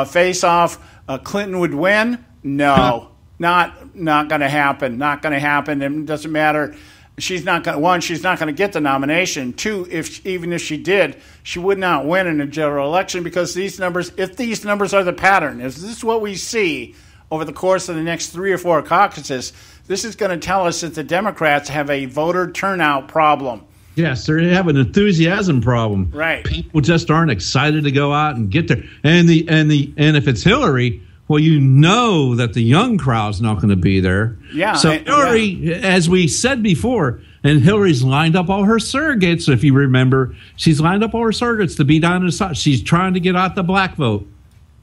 face off, Clinton would win. No, not going to happen. Not going to happen. It doesn't matter. She's not going. One, she's not going to get the nomination. Two, even if she did, she would not win in a general election because these numbers. If these numbers are the pattern, if this is what we see over the course of the next 3 or 4 caucuses, this is going to tell us that the Democrats have a voter turnout problem. Yes, they have an enthusiasm problem. Right. People just aren't excited to go out and get there. And if it's Hillary, well, you know that the young crowd's not going to be there. Yeah. So Hillary, as we said before, and Hillary's lined up all her surrogates. If you remember, she's lined up all her surrogates to be down in the side. She's trying to get out the black vote.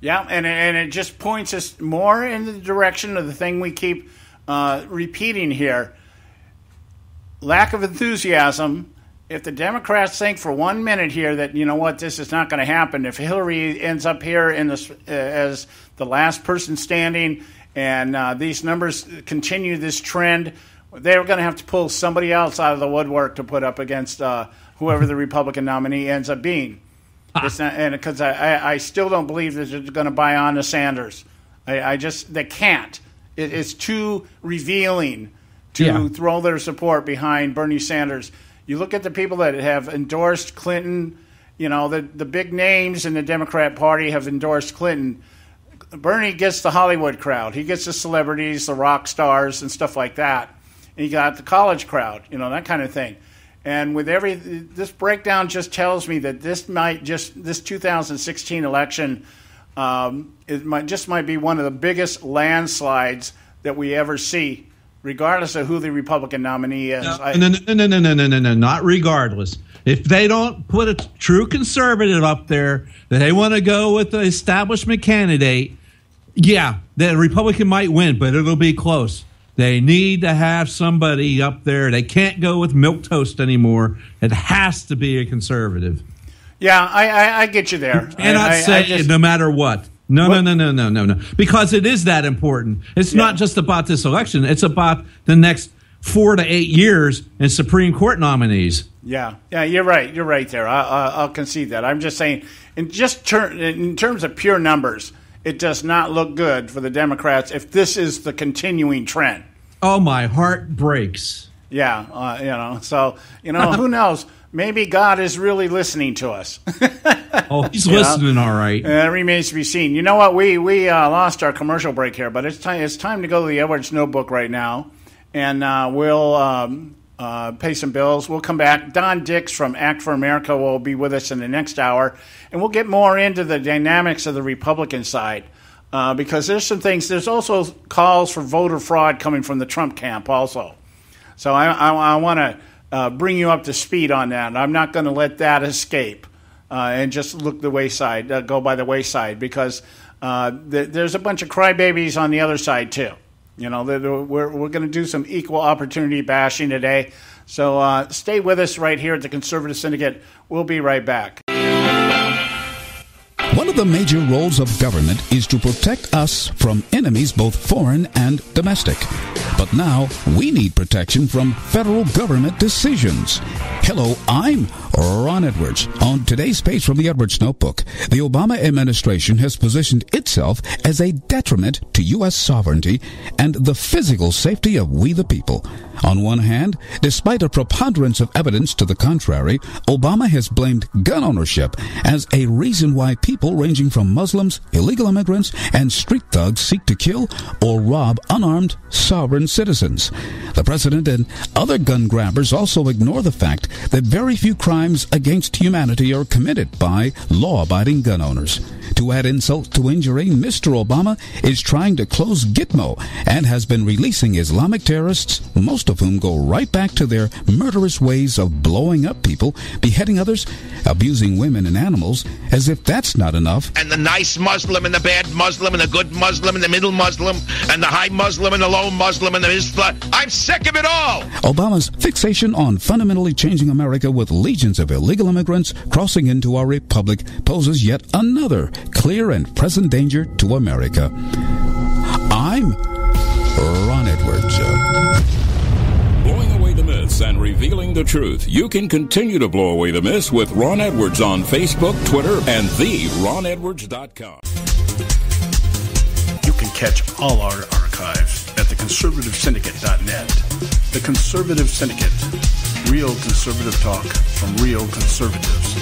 Yeah, and it just points us more in the direction of the thing we keep repeating here. Lack of enthusiasm. If the Democrats think for 1 minute here that, you know what, this is not going to happen, if Hillary ends up here in this, as the last person standing and these numbers continue this trend, they're going to have to pull somebody else out of the woodwork to put up against whoever the Republican nominee ends up being. It's not, and because I still don't believe that they're going to buy on to Sanders. They can't. It's too revealing to throw their support behind Bernie Sanders. You look at the people that have endorsed Clinton, you know, the big names in the Democrat Party have endorsed Clinton. Bernie gets the Hollywood crowd. He gets the celebrities, the rock stars, and stuff like that. And he got the college crowd, you know, that kind of thing. And with this breakdown just tells me that this 2016 election, it might be one of the biggest landslides that we ever see, regardless of who the Republican nominee is. No, not regardless. If they don't put a true conservative up there, that they want to go with the establishment candidate, yeah, the Republican might win, but it'll be close. They need to have somebody up there. They can't go with milquetoast anymore. It has to be a conservative. Yeah, I get you there. You cannot say it no matter what. No. Because it is that important. It's not just about this election. It's about the next 4 to 8 years and Supreme Court nominees. Yeah, you're right. You're right there. I'll concede that. I'm just saying, in terms of pure numbers, it does not look good for the Democrats if this is the continuing trend. Oh, my heart breaks. Yeah, so, who knows? Maybe God is really listening to us. Oh, he's listening, all right. That remains to be seen. You know what? We lost our commercial break here, but it's time to go to the Edwards Notebook right now, and we'll pay some bills. We'll come back. Don Dix from Act for America will be with us in the next hour, and we'll get more into the dynamics of the Republican side because there's some things. There's also calls for voter fraud coming from the Trump camp also. So I want to bring you up to speed on that. I'm not going to let that escape and just look the wayside, go by the wayside, because there's a bunch of crybabies on the other side too. You know, we're going to do some equal opportunity bashing today. So stay with us right here at the Conservative Syndicate. We'll be right back. One of the major roles of government is to protect us from enemies both foreign and domestic. But now we need protection from federal government decisions. Hello, I'm Ron Edwards. On today's page from the Edwards Notebook, the Obama administration has positioned itself as a detriment to U.S. sovereignty and the physical safety of we the people. On one hand, despite a preponderance of evidence to the contrary, Obama has blamed gun ownership as a reason why people ranging from Muslims, illegal immigrants, and street thugs seek to kill or rob unarmed sovereign citizens. The president and other gun grabbers also ignore the fact that very few crimes against humanity are committed by law-abiding gun owners. To add insult to injury, Mr. Obama is trying to close Gitmo and has been releasing Islamic terrorists, most of whom go right back to their murderous ways of blowing up people, beheading others, abusing women and animals, as if that's not enough. And the nice Muslim and the bad Muslim and the good Muslim and the middle Muslim and the high Muslim and the low Muslim and the Islam. I'm sick of it all! Obama's fixation on fundamentally changing America with legions of illegal immigrants crossing into our republic poses yet another clear and present danger to America. I'm Ron Edwards. Blowing away the myths and revealing the truth. You can continue to blow away the myths with Ron Edwards on Facebook, Twitter, and theronedwards.com. You can catch all our archives at theconservativesyndicate.net. The Conservative Syndicate. Real conservative talk from real conservatives.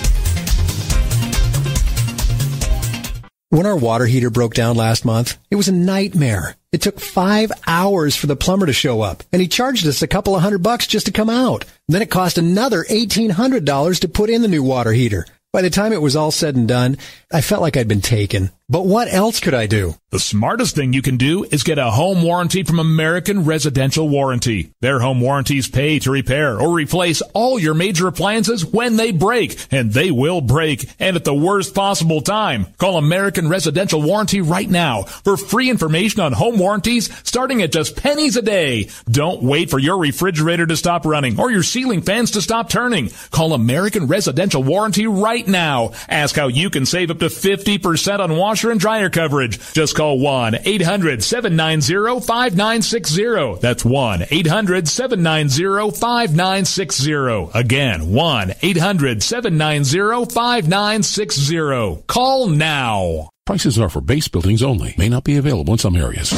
When our water heater broke down last month, it was a nightmare. It took 5 hours for the plumber to show up, and he charged us a couple of $100 just to come out. Then it cost another $1,800 to put in the new water heater. By the time it was all said and done, I felt like I'd been taken. But what else could I do? The smartest thing you can do is get a home warranty from American Residential Warranty. Their home warranties pay to repair or replace all your major appliances when they break, and they will break, and at the worst possible time. Call American Residential Warranty right now for free information on home warranties starting at just pennies a day. Don't wait for your refrigerator to stop running or your ceiling fans to stop turning. Call American Residential Warranty right now. Ask how you can save up to 50% on washer and dryer coverage. Just call 1-800-790-5960. That's 1-800-790-5960. Again, 1-800-790-5960. Call now. Prices are for base buildings only. May not be available in some areas.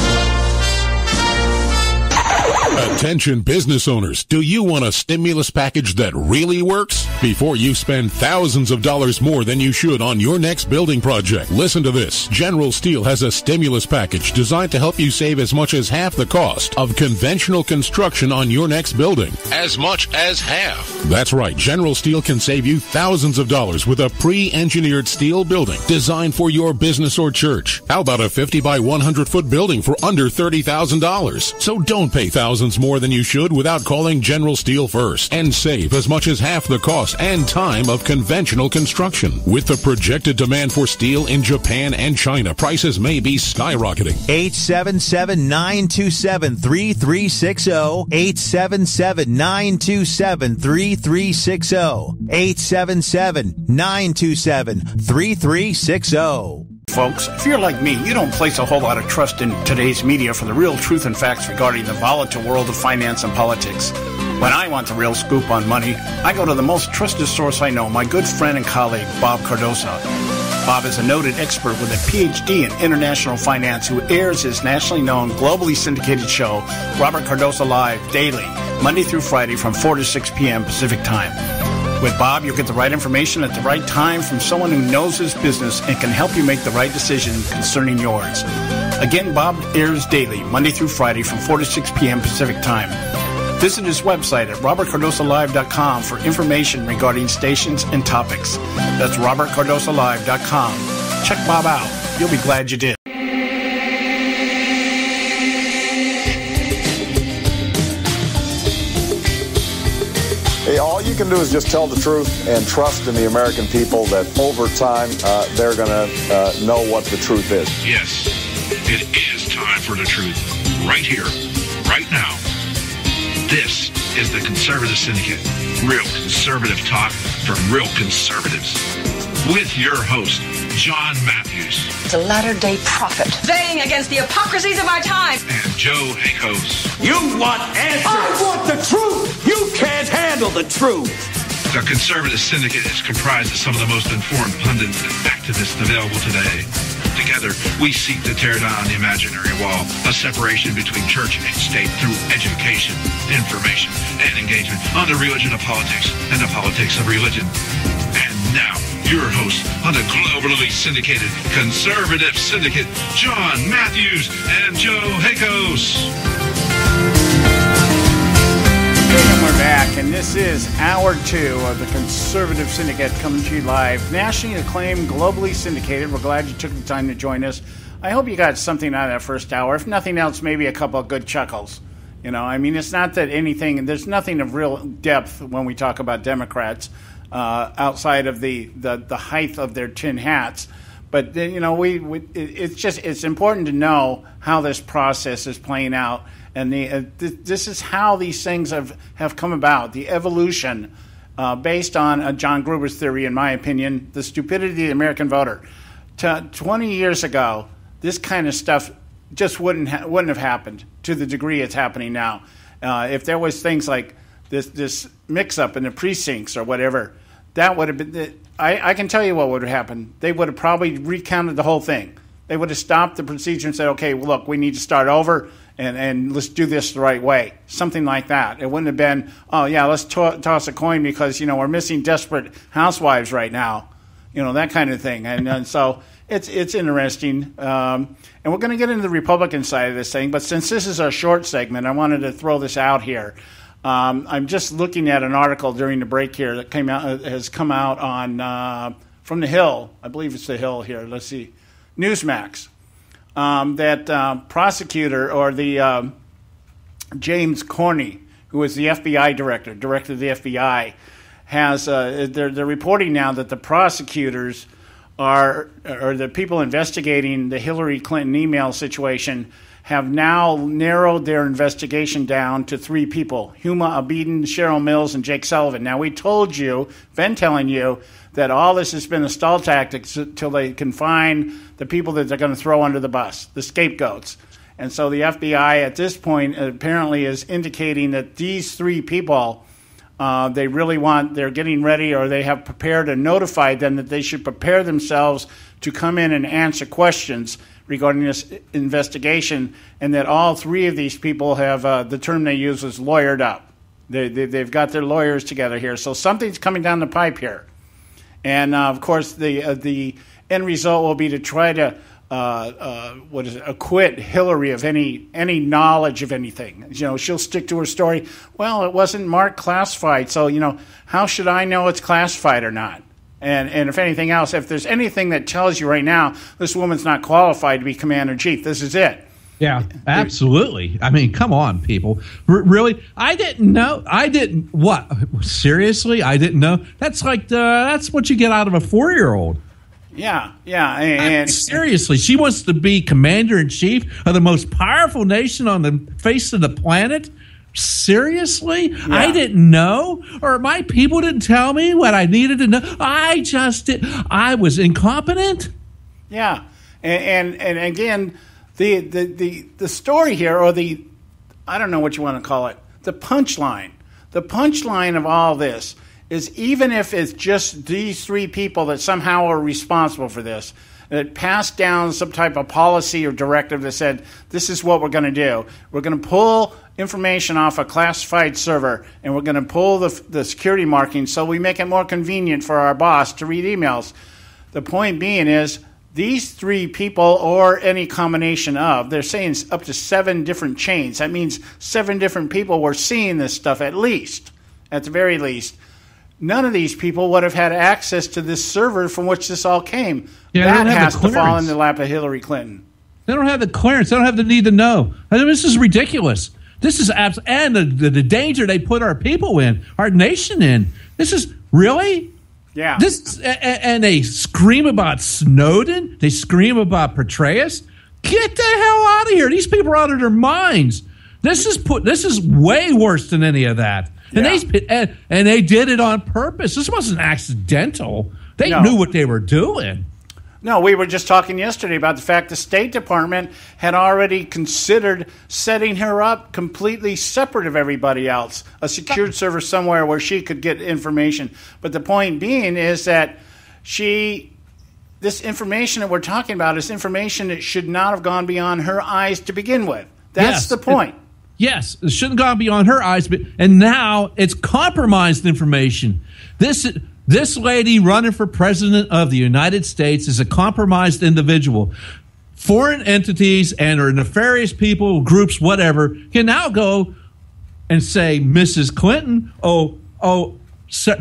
Attention business owners, do you want a stimulus package that really works? Before you spend thousands of dollars more than you should on your next building project, listen to this. General Steel has a stimulus package designed to help you save as much as half the cost of conventional construction on your next building. As much as half. That's right. General Steel can save you thousands of dollars with a pre-engineered steel building designed for your business or church. How about a 50 by 100 foot building for under $30,000? So don't pay thousands more than you should without calling General Steel first and save as much as half the cost and time of conventional construction. With the projected demand for steel in Japan and China, prices may be skyrocketing. 877-927-3360. 877-927-3360. 877-927-3360. Folks, if you're like me, you don't place a whole lot of trust in today's media for the real truth and facts regarding the volatile world of finance and politics. When I want the real scoop on money, I go to the most trusted source I know, my good friend and colleague, Bob Cardoso. Bob is a noted expert with a PhD in international finance who airs his nationally known, globally syndicated show, Robert Cardoso Live, daily, Monday through Friday from 4 to 6 p.m. Pacific Time. With Bob, you'll get the right information at the right time from someone who knows his business and can help you make the right decision concerning yours. Again, Bob airs daily, Monday through Friday from 4 to 6 p.m. Pacific Time. Visit his website at robertcardosolive.com for information regarding stations and topics. That's robertcardosolive.com. Check Bob out. You'll be glad you did. Hey, all you can do is just tell the truth and trust in the American people that over time they're going to know what the truth is. Yes, it is time for the truth. Right here, right now. This is the Conservative Syndicate. Real conservative talk from real conservatives. With your host, John Matthews. It's a latter-day prophet. Vying against the hypocrisies of our time. And Joe Hakos. You want answers. I want the truth. You can't handle the truth. The Conservative Syndicate is comprised of some of the most informed pundits and activists available today. Together, we seek to tear down the imaginary wall, a separation between church and state through education, information, and engagement on the religion of politics and the politics of religion. And now, your host on the globally syndicated Conservative Syndicate, John Matthews and Joe Hakos. And we're back, and this is Hour 2 of the Conservative Syndicate coming to you live. Nationally acclaimed, globally syndicated. We're glad you took the time to join us. I hope you got something out of that first hour. If nothing else, maybe a couple of good chuckles. You know, I mean, it's not that anything, there's nothing of real depth when we talk about Democrats outside of the height of their tin hats. But, you know, it's important to know how this process is playing out. And this is how these things have come about, the evolution based on John Gruber's theory, in my opinion, the stupidity of the American voter. 20 years ago, this kind of stuff just wouldn't have happened to the degree it's happening now. If there was things like this mix-up in the precincts or whatever, that would have been I can tell you what would have happened. They would have probably recounted the whole thing. They would have stopped the procedure and said, okay, well, look, we need to start over. And let's do this the right way, something like that. It wouldn't have been, oh, yeah, let's toss a coin because, you know, we're missing desperate housewives right now, you know, that kind of thing. And so it's interesting. And we're going to get into the Republican side of this thing. But since this is our short segment, I wanted to throw this out here. I'm just looking at an article during the break here that has come out on from The Hill. I believe it's The Hill here. Let's see. Newsmax. That prosecutor, or the James Corney, who was the FBI director of the FBI, has they're reporting now that the prosecutors or the people investigating the Hillary Clinton email situation have now narrowed their investigation down to 3 people: Huma Abedin, Cheryl Mills, and Jake Sullivan. Now, we told you, been telling you, that all this has been a stall tactic until they can find the people that they're going to throw under the bus, the scapegoats. And so the FBI at this point apparently is indicating that these 3 people, they're getting ready, or they have prepared and notified them that they should prepare themselves to come in and answer questions regarding this investigation, and that all 3 of these people have, the term they use was lawyered up. They've got their lawyers together here. So something's coming down the pipe here. And, of course, the end result will be to try to acquit Hillary of any knowledge of anything. She'll stick to her story. Well, it wasn't marked classified, so, how should I know it's classified or not? And if anything else, if there's anything that tells you right now this woman's not qualified to be commander-in-chief, this is it. Yeah, absolutely. I mean, come on, people. Really? I didn't know. What? Seriously? I didn't know? That's that's what you get out of a 4-year-old. Yeah. And seriously, she wants to be commander-in-chief of the most powerful nation on the face of the planet? Seriously? Yeah. I didn't know, or my people didn't tell me what I needed to know. I just did. I was incompetent. Yeah, and again, the story here, or I don't know what you want to call it, the punchline of all this is, even if it's just these 3 people that somehow are responsible for this, that passed down some type of policy or directive that said, this is what we're going to do. We're going to pull information off a classified server, and we're going to pull the security marking so we make it more convenient for our boss to read emails. The point being is, these 3 people, or any combination of, they're saying up to 7 different chains. That means 7 different people were seeing this stuff, at the very least. None of these people would have had access to this server from which this all came. Yeah, that has to fall in the lap of Hillary Clinton. They don't have the clearance. They don't have the need to know. I mean, this is ridiculous. This is and the danger they put our people in, our nation in. This is really. Yeah. And they scream about Snowden. They scream about Petraeus. Get the hell out of here. These people are out of their minds. This is way worse than any of that. And they did it on purpose. This wasn't accidental. They knew what they were doing. No, we were just talking yesterday about the fact the State Department had already considered setting her up completely separate of everybody else, a secured server somewhere where she could get information. But the point being is that this information that we're talking about is information that should not have gone beyond her eyes to begin with. That's the point. Yes, it shouldn't have gone beyond her eyes, and now it's compromised information. This lady running for president of the United States is a compromised individual. Foreign entities and or nefarious people, groups, whatever, can now go and say, Mrs. Clinton,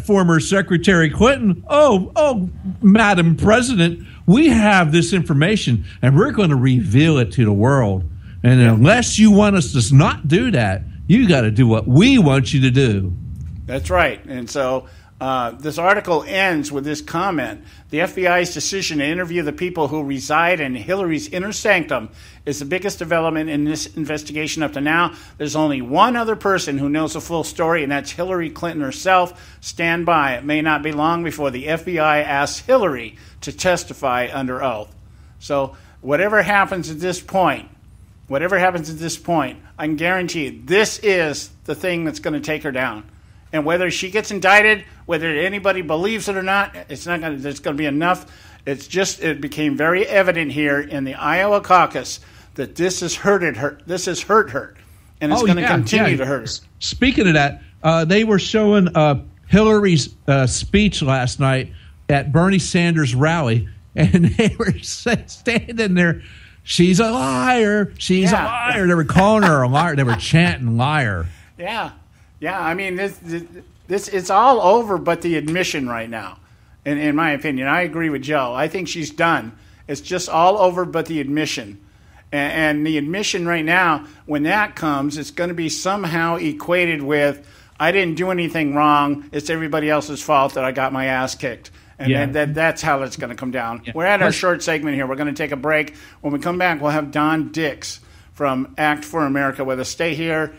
former Secretary Clinton, Madam President, we have this information, and we're going to reveal it to the world. And unless you want us to not do that, you got to do what we want you to do. That's right. And so this article ends with this comment. The FBI's decision to interview the people who reside in Hillary's inner sanctum is the biggest development in this investigation up to now. There's only one other person who knows the full story, and that's Hillary Clinton herself. Stand by. It may not be long before the FBI asks Hillary to testify under oath. So whatever happens at this point, I can guarantee you this is the thing that's going to take her down. And whether she gets indicted, whether anybody believes it or not, there's going to be enough. It became very evident here in the Iowa caucus that this has hurt her. This has hurt her, and it's going to continue to hurt her. Speaking of that, they were showing Hillary's speech last night at Bernie Sanders' rally, and they were standing there. She's a liar. She's a liar. They were calling her a liar. They were chanting liar. Yeah. Yeah, I mean, this it's all over but the admission right now, in my opinion. I agree with Joe. I think she's done. It's just all over but the admission. And the admission right now, when that comes, it's going to be somehow equated with, I didn't do anything wrong. It's everybody else's fault that I got my ass kicked. And that's how it's going to come down. Yeah. We're at our short segment here. We're going to take a break. When we come back, we'll have Don Dix from Act for America with us. Stay here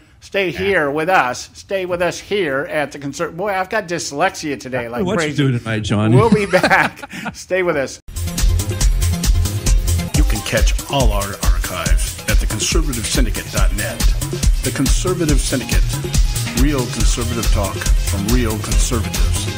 with us. Stay with us here at the Conservative. Boy, I've got dyslexia today. Like what crazy. you doing tonight, John? We'll be back. Stay with us. You can catch all our archives at theconservativesyndicate.net. The Conservative Syndicate. Real conservative talk from real conservatives.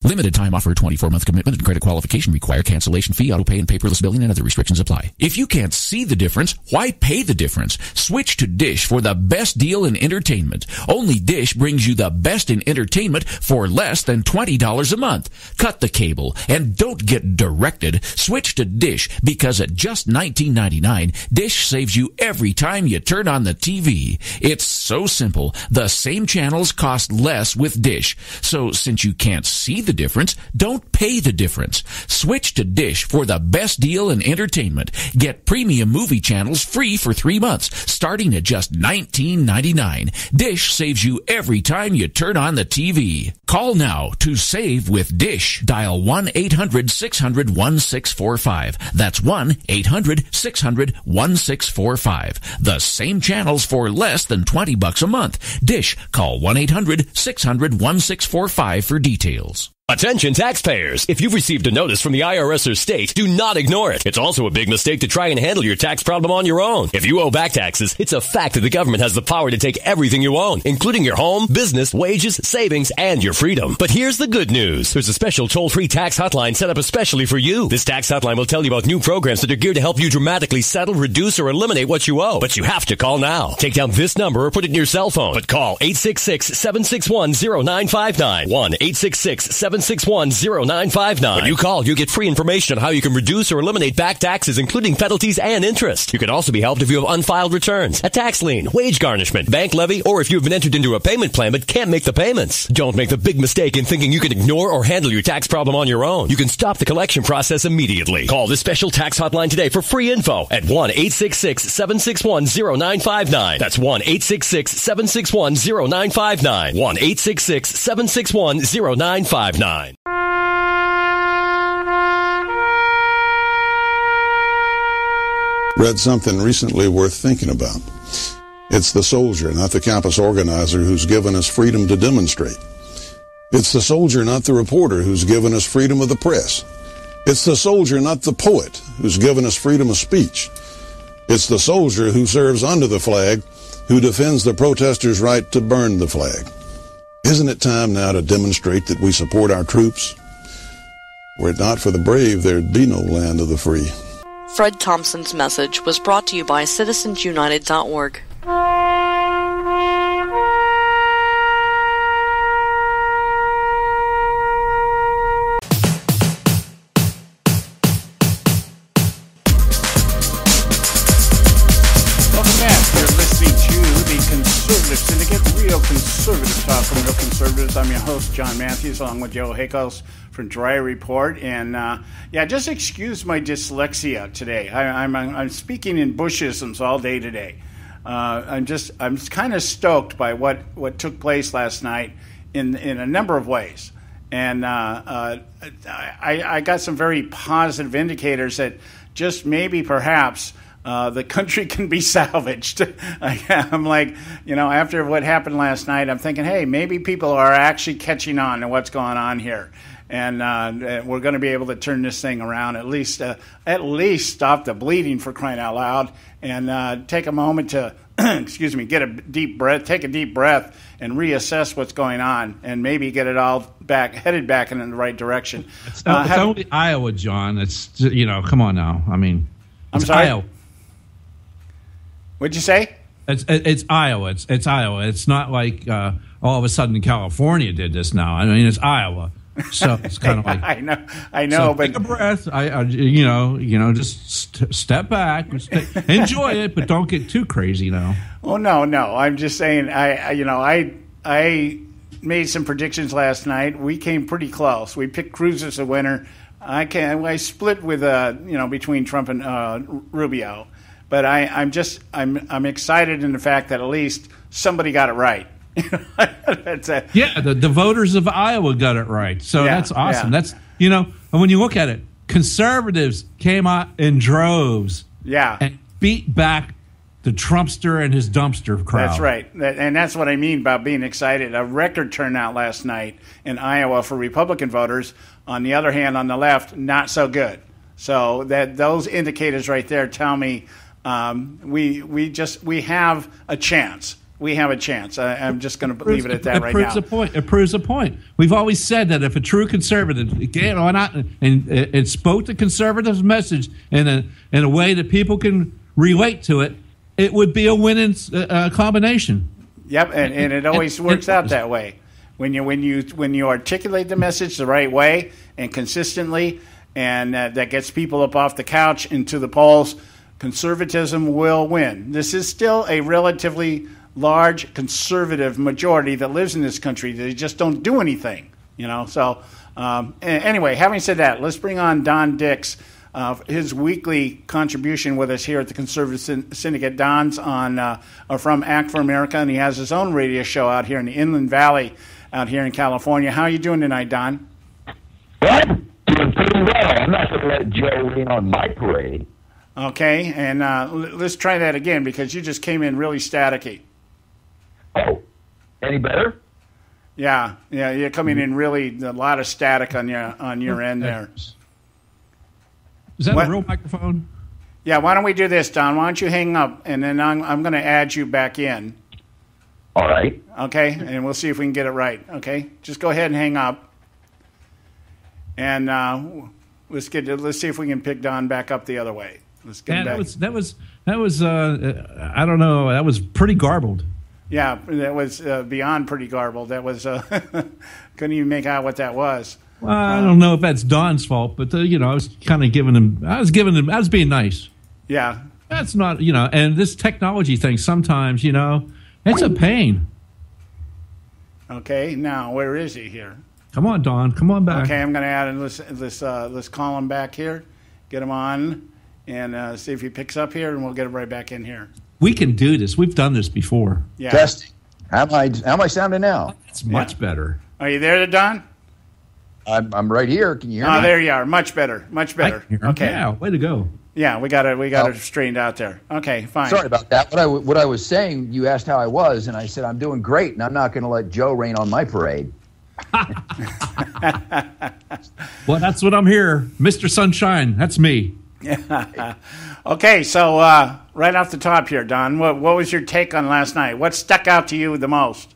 Limited time offer, 24-month commitment and credit qualification require cancellation fee, auto pay, and paperless billing and other restrictions apply. If you can't see the difference, why pay the difference? Switch to Dish for the best deal in entertainment. Only Dish brings you the best in entertainment for less than $20 a month. Cut the cable and don't get directed. Switch to Dish because at just $19.99, Dish saves you every time you turn on the TV. It's so simple. The same channels cost less with Dish. So since you can't see the difference, don't pay the difference. Switch to Dish for the best deal in entertainment. Get premium movie channels free for 3 months, starting at just $19.99. Dish saves you every time you turn on the TV. Call now to save with Dish. Dial 1-800-600-1645. That's 1-800-600-1645. The same channels for less than $20 a month. Dish. Call 1-800-600-1645 for details. Attention taxpayers! If you've received a notice from the IRS or state, do not ignore it. It's also a big mistake to try and handle your tax problem on your own. If you owe back taxes, it's a fact that the government has the power to take everything you own, including your home, business, wages, savings, and your freedom. But here's the good news. There's a special toll-free tax hotline set up especially for you. This tax hotline will tell you about new programs that are geared to help you dramatically settle, reduce, or eliminate what you owe. But you have to call now. Take down this number or put it in your cell phone. But call 866-761-0959. 1-866-761-0959. When you call, you get free information on how you can reduce or eliminate back taxes, including penalties and interest. You can also be helped if you have unfiled returns, a tax lien, wage garnishment, bank levy, or if you have been entered into a payment plan but can't make the payments. Don't make the big mistake in thinking you can ignore or handle your tax problem on your own. You can stop the collection process immediately. Call this special tax hotline today for free info at 1-866-761-0959. That's 1-866-761-0959. 1-866-761-0959. Read something recently worth thinking about. It's the soldier, not the campus organizer, who's given us freedom to demonstrate. It's the soldier, not the reporter, who's given us freedom of the press. It's the soldier, not the poet, who's given us freedom of speech. It's the soldier who serves under the flag, who defends the protesters' right to burn the flag. Isn't it time now to demonstrate that we support our troops? Were it not for the brave, there'd be no land of the free. Fred Thompson's message was brought to you by citizensunited.org. Conservative Talk from Real Conservatives. I'm your host, John Matthews, along with Joe Hakos from Dry Report. And just excuse my dyslexia today. I'm speaking in Bushisms all day today. I'm kind of stoked by what took place last night in a number of ways. And I got some very positive indicators that just maybe perhaps the country can be salvaged. I'm like, after what happened last night, I'm thinking, hey, maybe people are actually catching on to what's going on here. And we're going to be able to turn this thing around, at least stop the bleeding, for crying out loud, and take a moment to, get a deep breath, take a deep breath, and reassess what's going on, and maybe get it all headed back in the right direction. It's only Iowa, John. It's, come on now. I mean, I'm sorry? Iowa. What'd you say? It's Iowa. It's Iowa. It's not like all of a sudden California did this now. I mean, it's Iowa. So it's kind of like I know, so but take a breath. Just step back, enjoy it, but don't get too crazy now. Oh no, I'm just saying. I made some predictions last night. We came pretty close. We picked Cruz as a winner. I split with between Trump and Rubio, but I'm excited in the fact that at least somebody got it right. The voters of Iowa got it right. So that's awesome. Yeah. That's and when you look at it, conservatives came out in droves. Yeah. And beat back the Trumpster and his dumpster crowd. That's right. And that's what I mean about being excited. A record turnout last night in Iowa for Republican voters. On the other hand, on the left, not so good. So those indicators right there tell me we have a chance. We have a chance. I'm just going to leave it at that right now. It proves a point. We've always said that if a true conservative went out and spoke the conservative message in a way that people can relate to it, it would be a winning combination. Yep, and it always works out that way. When you articulate the message the right way and consistently, and that gets people up off the couch into the polls, conservatism will win. This is still a relatively large conservative majority that lives in this country. They just don't do anything, So anyway, having said that, let's bring on Don Dix, his weekly contribution with us here at the Conservative Syndicate. Don's from Act for America, and he has his own radio show out here in the Inland Valley out here in California. How are you doing tonight, Don? I'm doing pretty well. I'm not going to let Joe in on my parade. Okay, and let's try that again because you just came in really staticky. Oh, any better? Yeah, you're coming in really a lot of static on your end there. Is that a real microphone? Yeah, why don't we do this, Don? Why don't you hang up, and then I'm going to add you back in. All right. Okay, and we'll see if we can get it right. Okay, just go ahead and hang up, and let's see if we can pick Don back up the other way. Let's get him back. That was I don't know. That was pretty garbled. Yeah, that was beyond pretty garbled. That was couldn't even make out what that was. Well, I don't know if that's Don's fault, but I was kind of giving him. I was being nice. Yeah, that's not And this technology thing sometimes it's a pain. Okay, now where is he here? Come on, Don. Come on back. Okay, I'm going to add in. Let's call him back here. Get him on and see if he picks up here, and we'll get him right back in here. We can do this. We've done this before. Yeah. Testing. How am I sounding now? It's much better. Are you there, Don? I'm right here. Can you hear me? Oh, there you are. Much better. Much better. Okay. Yeah, way to go. Yeah, we got it straightened out there. Okay, fine. Sorry about that. What I was saying, you asked how I was, and I said I'm doing great, and I'm not going to let Joe rain on my parade. Well, that's what I'm here, Mr. Sunshine. That's me. Okay, so right off the top here, Don, what was your take on last night? What stuck out to you the most?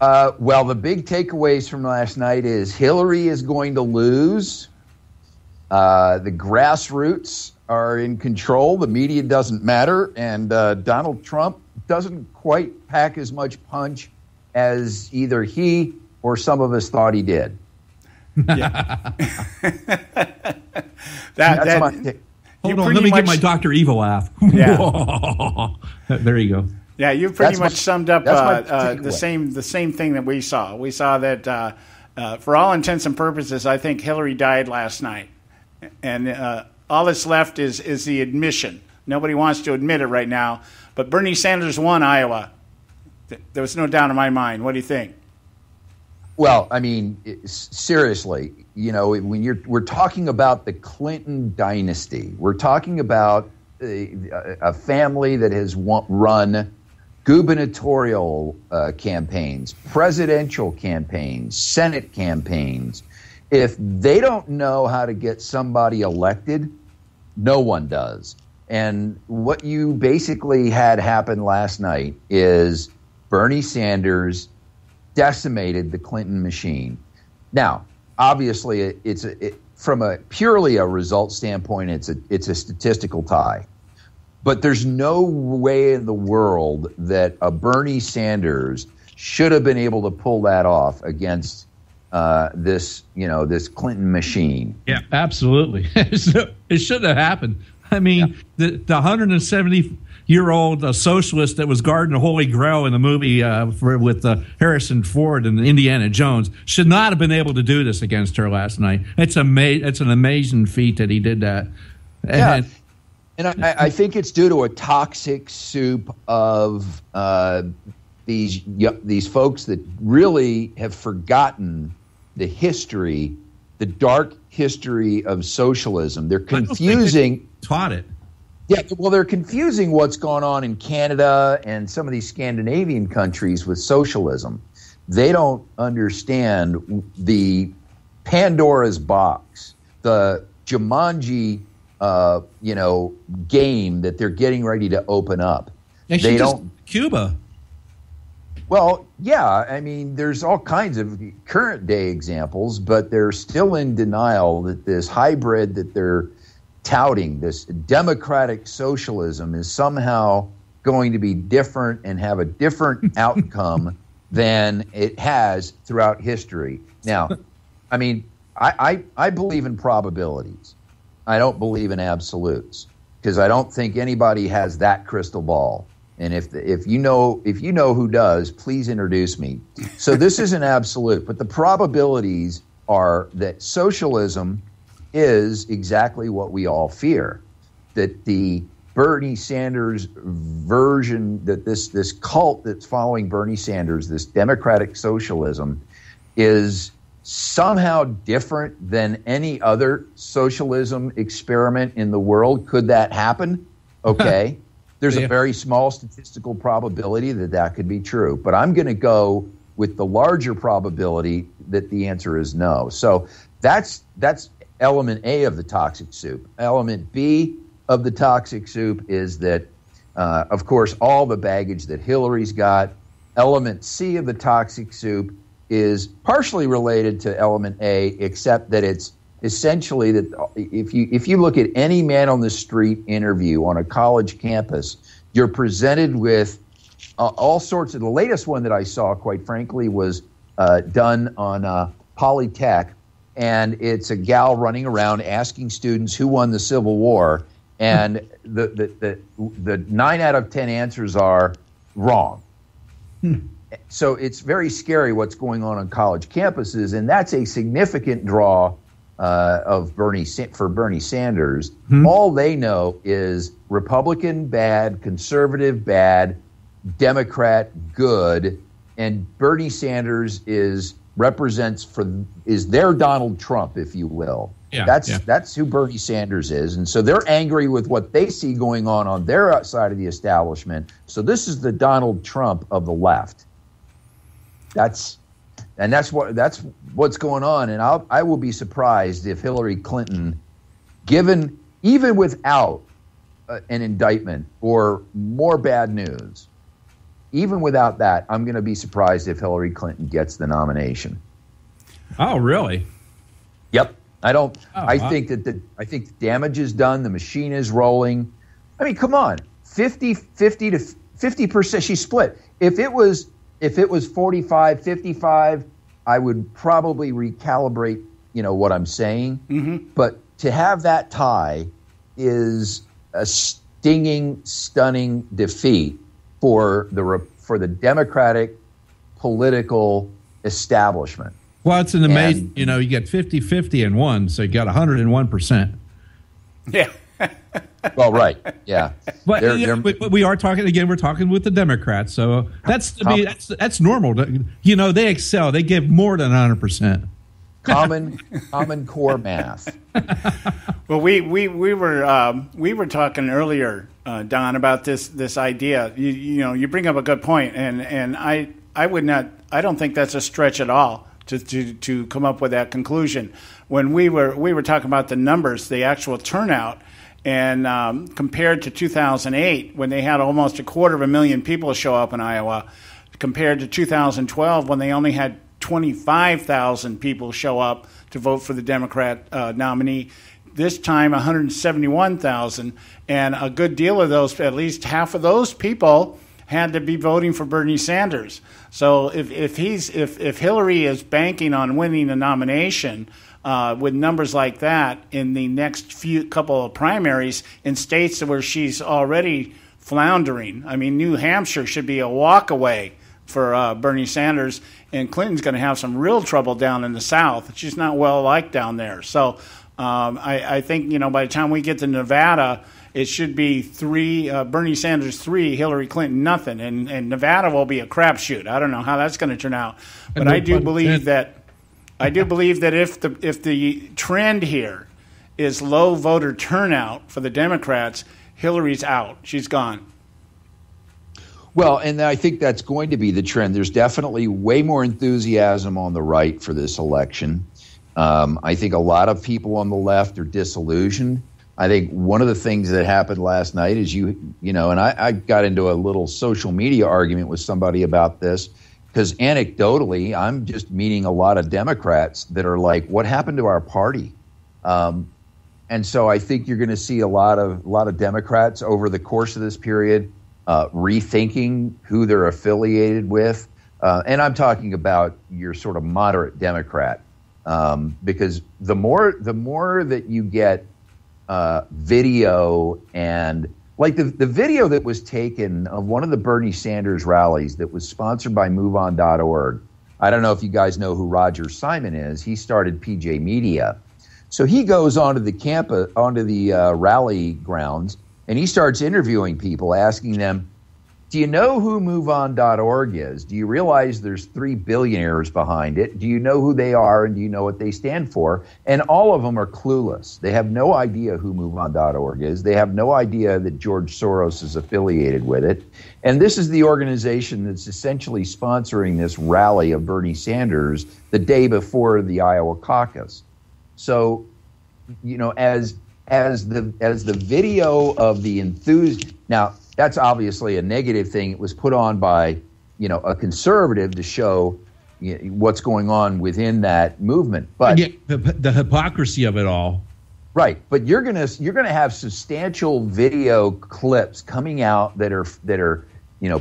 Well, the big takeaways from last night is Hillary is going to lose. The grassroots are in control. The media doesn't matter. And Donald Trump doesn't quite pack as much punch as either he or some of us thought he did. Yeah. Hold on, let me get my Dr. Evil laugh. Yeah. There you go. Yeah, you've pretty much summed up the same thing that we saw. We saw that for all intents and purposes, I think Hillary died last night. And all that's left is the admission. Nobody wants to admit it right now. But Bernie Sanders won Iowa. There was no doubt in my mind. What do you think? Well, I mean, seriously, when we're talking about the Clinton dynasty, we're talking about a family that has run gubernatorial campaigns, presidential campaigns, Senate campaigns. If they don't know how to get somebody elected, no one does. And what you basically had happen last night is Bernie Sanders decimated the Clinton machine. Now, obviously, from a purely a result standpoint, it's a statistical tie. But there's no way in the world that a Bernie Sanders should have been able to pull that off against this Clinton machine. Yeah, absolutely. It shouldn't have happened. I mean, the 170-year-old socialist that was guarding the Holy Grail in the movie with Harrison Ford and Indiana Jones should not have been able to do this against her last night. It's an amazing feat that he did that. And I think it's due to a toxic soup of these folks that really have forgotten the history, the dark history of socialism. They're confusing. Taught it. Yeah, well, they're confusing what's going on in Canada and some of these Scandinavian countries with socialism. They don't understand the Pandora's box, the Jumanji, game that they're getting ready to open up. They don't. Cuba. Well, yeah, I mean, there's all kinds of current day examples, but they're still in denial that this hybrid that they're touting, this democratic socialism, is somehow going to be different and have a different outcome than it has throughout history. Now, I mean, I believe in probabilities. I don't believe in absolutes because I don't think anybody has that crystal ball. And if you know who does, please introduce me. So this is an absolute, but the probabilities are that socialism is exactly what we all fear. That the Bernie Sanders version, that this cult that's following Bernie Sanders, this democratic socialism, is somehow different than any other socialism experiment in the world. Could that happen? Okay. There's a very small statistical probability that could be true. But I'm going to go with the larger probability that the answer is no. So that's element A of the toxic soup. Element B of the toxic soup is that, of course, all the baggage that Hillary's got. Element C of the toxic soup is partially related to element A, except that it's essentially that if you look at any man on the street interview on a college campus, you're presented with all sorts of. The latest one that I saw, quite frankly, was done on Polytech, and it's a gal running around asking students who won the Civil War, and the 9 out of 10 answers are wrong. So it's very scary what's going on college campuses, and that's a significant draw for Bernie Sanders. All they know is Republican bad, conservative bad, Democrat good, and Bernie Sanders is their Donald Trump, if you will. Yeah, that's who Bernie Sanders is, and so they're angry with what they see going on their side of the establishment. So this is the Donald Trump of the left. That's what's going on, and I will be surprised if Hillary Clinton, even without an indictment or more bad news, even without that, I'm going to be surprised if Hillary Clinton gets the nomination. Oh, really? Yep. I think the damage is done. The machine is rolling. I mean, come on, 50 to 50%. She's split. If it was 45-55, I would probably recalibrate, what I'm saying. Mm-hmm. But to have that tie is a stunning defeat for the Democratic political establishment. Well, it's an amazing, you get 50-50 and one, so you got 101%. Yeah. Well, right. Yeah. But we are talking again. We're talking with the Democrats, so that's normal. They excel. They give more than 100%. Common core math. Well, we were talking earlier, Don, about this idea. You bring up a good point, and I don't think that's a stretch at all to come up with that conclusion. When we were talking about the numbers, the actual turnout. And compared to 2008, when they had almost 250,000 people show up in Iowa, compared to 2012, when they only had 25,000 people show up to vote for the Democrat nominee, this time 171,000. And a good deal of those, at least half of those people, had to be voting for Bernie Sanders. So if Hillary is banking on winning a nomination with numbers like that in the next couple of primaries in states where she's already floundering, I mean, New Hampshire should be a walk away for Bernie Sanders, and Clinton's going to have some real trouble down in the South. She's not well liked down there. So I think, by the time we get to Nevada, it should be Bernie Sanders 3, Hillary Clinton nothing, and Nevada will be a crapshoot. I don't know how that's going to turn out, but I do believe that if the trend here is low voter turnout for the Democrats, Hillary's out. She's gone. Well, and I think that's going to be the trend. There's definitely way more enthusiasm on the right for this election. I think a lot of people on the left are disillusioned. I think one of the things that happened last night is and I got into a little social media argument with somebody about this, because anecdotally, I'm just meeting a lot of Democrats that are like, what happened to our party? And so I think you're going to see a lot of Democrats over the course of this period rethinking who they're affiliated with. And I'm talking about your sort of moderate Democrat, because the more that you get video, and like the video that was taken of one of the Bernie Sanders rallies that was sponsored by MoveOn.org. I don't know if you guys know who Roger Simon is. He started PJ Media. So he goes onto the rally grounds, and he starts interviewing people, asking them, do you know who MoveOn.org is? Do you realize there's 3 billionaires behind it? Do you know who they are, and do you know what they stand for? And all of them are clueless. They have no idea who MoveOn.org is. They have no idea that George Soros is affiliated with it. And this is the organization that's essentially sponsoring this rally of Bernie Sanders the day before the Iowa caucus. So, as the video of the enthusiasm, now that's obviously a negative thing. It was put on by, a conservative to show what's going on within that movement. But the hypocrisy of it all. Right, but you're gonna have substantial video clips coming out that are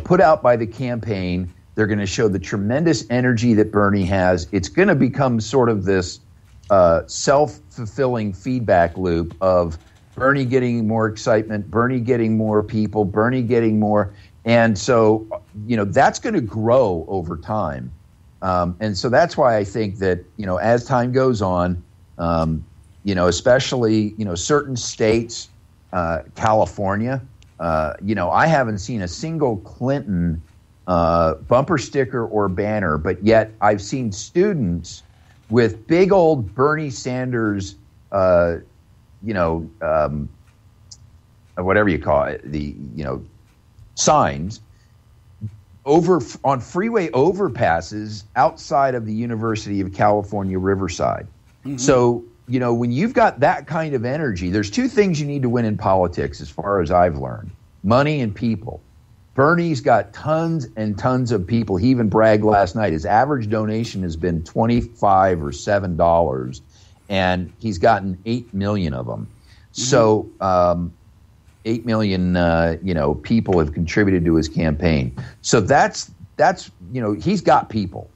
put out by the campaign. They're going to show the tremendous energy that Bernie has. It's going to become sort of this self-fulfilling feedback loop of Bernie getting more excitement, Bernie getting more people, Bernie getting more. And so, that's going to grow over time. And so that's why I think that, as time goes on, especially, certain states, California, I haven't seen a single Clinton bumper sticker or banner, but yet I've seen students with big old Bernie Sanders, whatever you call it, signs over on freeway overpasses outside of the University of California, Riverside. Mm-hmm. So, when you've got that kind of energy, there's two things you need to win in politics, as far as I've learned: money and people. Bernie's got tons and tons of people. He even bragged last night. His average donation has been $25 or $7, and he's gotten 8 million of them. Mm-hmm. So 8 million, people have contributed to his campaign. So that's he's got people,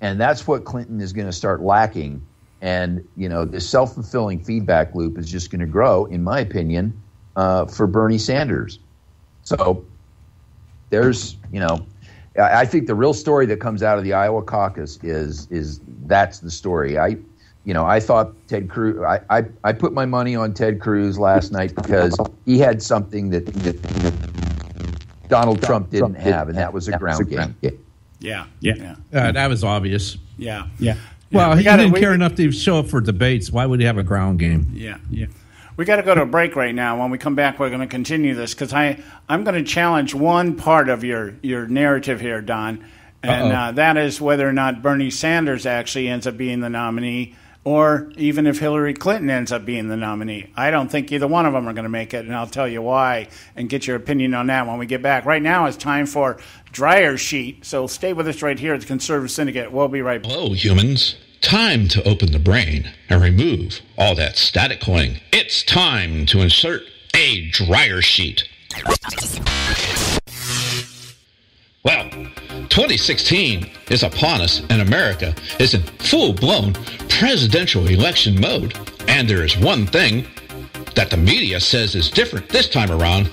and that's what Clinton is going to start lacking. And this self-fulfilling feedback loop is just going to grow, in my opinion, for Bernie Sanders. So there's, I think the real story that comes out of the Iowa caucus is that's the story. I thought Ted Cruz. I put my money on Ted Cruz last night because he had something that Donald Trump didn't have, and that was a ground game. Yeah. That was obvious. Yeah. Well, he didn't care enough to show up for debates. Why would he have a ground game? Yeah. We got to go to a break right now. When we come back, we're going to continue this, because I'm going to challenge one part of your narrative here, Don, and that is whether or not Bernie Sanders actually ends up being the nominee, or even if Hillary Clinton ends up being the nominee. I don't think either one of them are going to make it, and I'll tell you why and get your opinion on that when we get back. Right now it's time for Dryer Sheet, so stay with us right here at the Conservative Syndicate. We'll be right back. Hello, humans. Time to open the brain and remove all that static coin. It's time to insert a dryer sheet. 2016 is upon us, and America is in full-blown presidential election mode. And there is one thing that the media says is different this time around,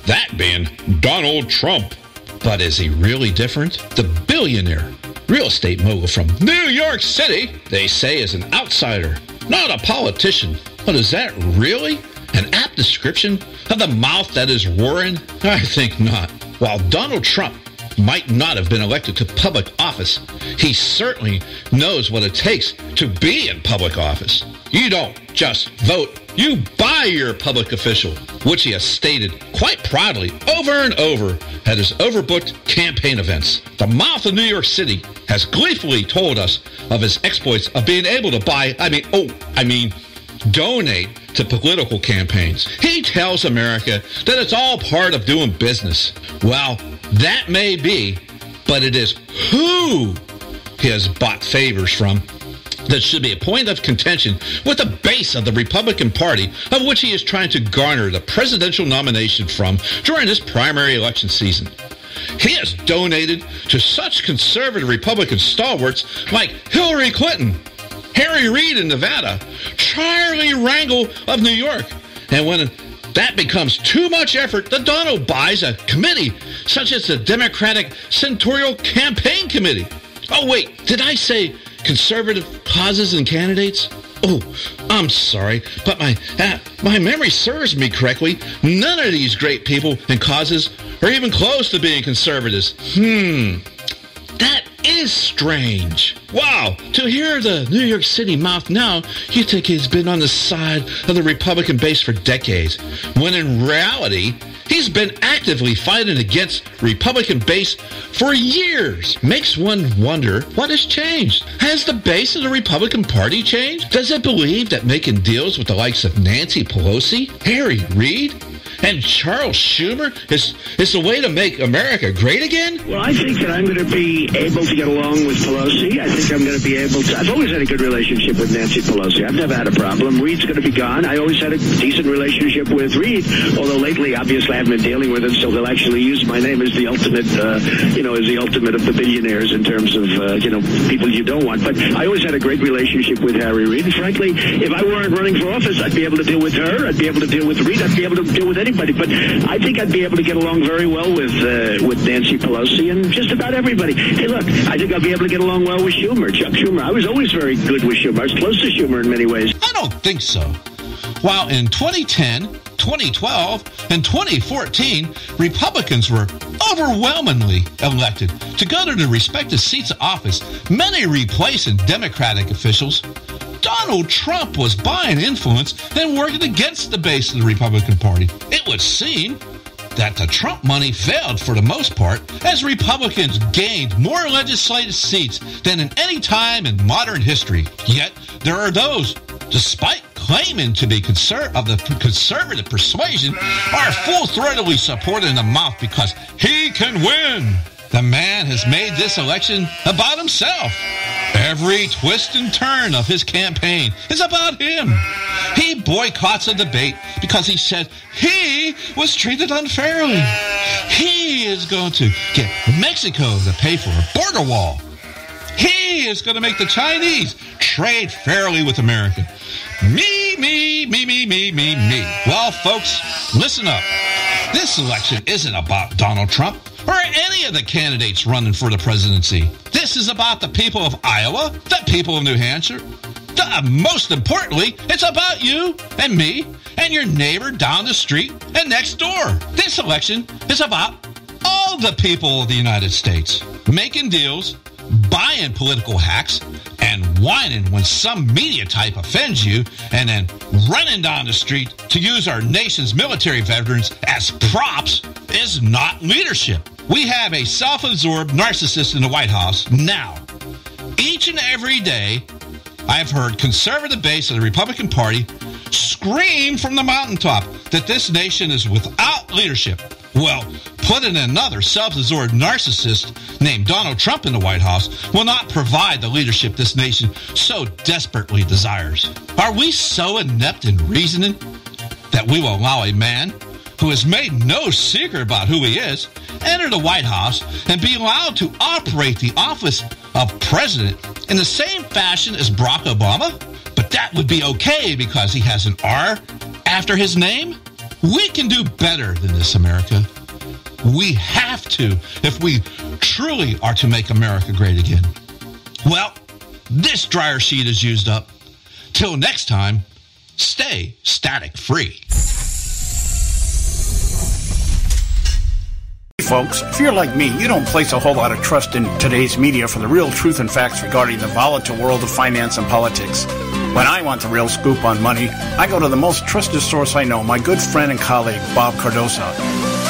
that being Donald Trump. But is he really different? The billionaire real estate mogul from New York City, they say, is an outsider, not a politician. But is that really an apt description of the mouth that is roaring? I think not. While Donald Trump might not have been elected to public office, he certainly knows what it takes to be in public office. You don't just vote, you buy your public official, which he has stated quite proudly over and over at his overbooked campaign events. The mouth of New York City has gleefully told us of his exploits of being able to donate to political campaigns. He tells America that it's all part of doing business. Well, that may be, but it is who he has bought favors from that should be a point of contention with the base of the Republican Party, of which he is trying to garner the presidential nomination from during this primary election season. He has donated to such conservative Republican stalwarts like Hillary Clinton, Harry Reid in Nevada, Charlie Rangel of New York. And when that becomes too much effort, the Donald buys a committee such as the Democratic Senatorial Campaign Committee. Oh, wait, did I say conservative causes and candidates? Oh, I'm sorry, but my memory serves me correctly. None of these great people and causes are even close to being conservatives. That is strange. Wow, to hear the New York City mouth now, you think he's been on the side of the Republican base for decades, when in reality, he's been actively fighting against Republican base for years. Makes one wonder what has changed. Has the base of the Republican Party changed? Does it believe that making deals with the likes of Nancy Pelosi, Harry Reid, and Charles Schumer is the way to make America great again? Well, I think that I'm going to be able to get along with Pelosi. I think I'm going to be able to. I've always had a good relationship with Nancy Pelosi. I've never had a problem. Reid's going to be gone. I always had a decent relationship with Reid, although lately, obviously, I haven't been dealing with him, so he'll actually use my name as the ultimate, as the ultimate of the billionaires in terms of, people you don't want. But I always had a great relationship with Harry Reid. And frankly, if I weren't running for office, I'd be able to deal with her. I'd be able to deal with Reid. I'd be able to deal with anybody. But I think I'd be able to get along very well with Nancy Pelosi and just about everybody. Hey, look, I think I'll be able to get along well with Schumer, Chuck Schumer. I was always very good with Schumer. I was close to Schumer in many ways. I don't think so. While in 2010, 2012, and 2014, Republicans were overwhelmingly elected to go to their respective seats of office, many replacing Democratic officials. Donald Trump was buying influence and working against the base of the Republican Party. It would seem that the Trump money failed for the most part, as Republicans gained more legislative seats than in any time in modern history. Yet, there are those, despite claiming to be of the conservative persuasion, are full-throatedly supporting the mouth because he can win. The man has made this election about himself. Every twist and turn of his campaign is about him. He boycotts a debate because he said he was treated unfairly. He is going to get Mexico to pay for a border wall. He is going to make the Chinese trade fairly with America. Me, me, me, me, me, me, me. Well, folks, listen up. This election isn't about Donald Trump or any of the candidates running for the presidency. This is about the people of Iowa, the people of New Hampshire. Most importantly, it's about you and me and your neighbor down the street and next door. This election is about all the people of the United States making deals, buying political hacks, and whining when some media type offends you, and then running down the street to use our nation's military veterans as props is not leadership. We have a self-absorbed narcissist in the White House now. Each and every day, I've heard conservative base of the Republican Party scream from the mountaintop that this nation is without leadership. Well, putting another self-absorbed narcissist named Donald Trump in the White House will not provide the leadership this nation so desperately desires. Are we so inept in reasoning that we will allow a man who has made no secret about who he is, enter the White House and be allowed to operate the office of president in the same fashion as Barack Obama? But that would be okay because he has an R after his name? We can do better than this, America. We have to if we truly are to make America great again. Well, this dryer sheet is used up. Till next time, stay static free. Folks, if you're like me, you don't place a whole lot of trust in today's media for the real truth and facts regarding the volatile world of finance and politics. When I want the real scoop on money, I go to the most trusted source I know, my good friend and colleague, Bob Cardoso.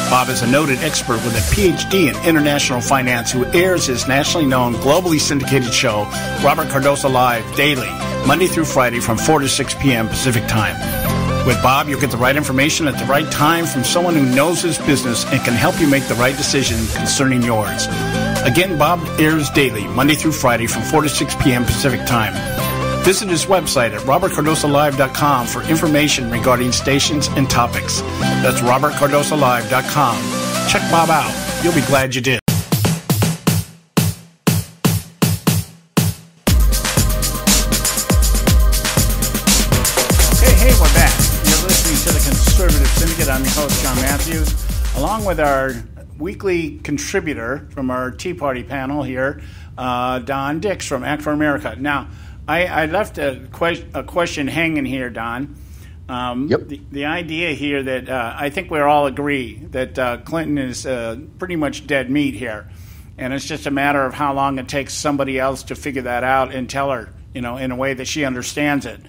Bob is a noted expert with a PhD in international finance who airs his nationally known, globally syndicated show, Robert Cardoso Live, daily, Monday through Friday from 4 to 6 p.m. Pacific Time. With Bob, you'll get the right information at the right time from someone who knows his business and can help you make the right decision concerning yours. Again, Bob airs daily, Monday through Friday from 4 to 6 p.m. Pacific Time. Visit his website at robertcardosolive.com for information regarding stations and topics. That's robertcardosolive.com. Check Bob out. You'll be glad you did. Hey, we're back. You're listening to the Conservative Syndicate. I'm your host, John Matthews, along with our weekly contributor from our Tea Party panel here, Don Dix from Act for America. Now, I left a question hanging here, Don. Yep. The idea here that I think we all agree that Clinton is pretty much dead meat here, and it's just a matter of how long it takes somebody else to figure that out and tell her, in a way that she understands it.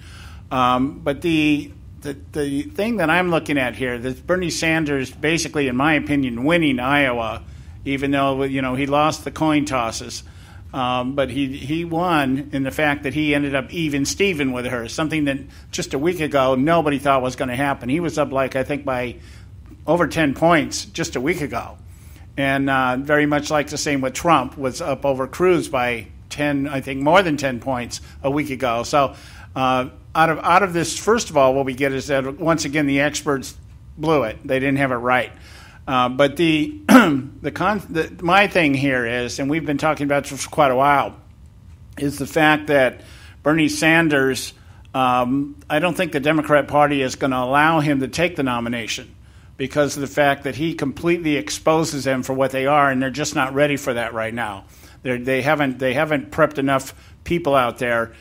But the thing that I'm looking at here, that Bernie Sanders basically, in my opinion, winning Iowa, even though he lost the coin tosses. But he won in the fact that he ended up even Steven with her, something that just a week ago nobody thought was going to happen. He was up I think by over 10 points just a week ago. And very much like the same with Trump, was up over Cruz by 10, I think more than 10 points a week ago. So out of this, first of all, what we get is that once again the experts blew it. They didn't have it right. But my thing here is, and we've been talking about this for quite a while, is the fact that Bernie Sanders, I don't think the Democrat Party is going to allow him to take the nomination because of the fact that he completely exposes them for what they are, and they're just not ready for that right now. They haven't prepped enough people out there.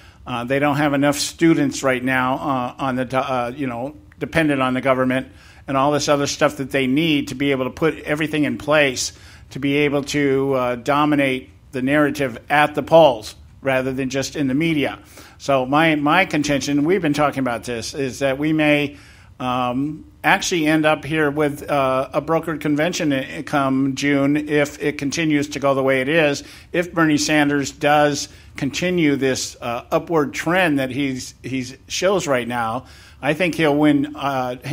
They don't have enough students right now on the dependent on the government and all this other stuff that they need to be able to put everything in place to be able to dominate the narrative at the polls rather than just in the media. So my contention, we've been talking about this, is that we may actually end up here with a brokered convention come June if it continues to go the way it is. If Bernie Sanders does continue this upward trend that he shows right now, I think he'll win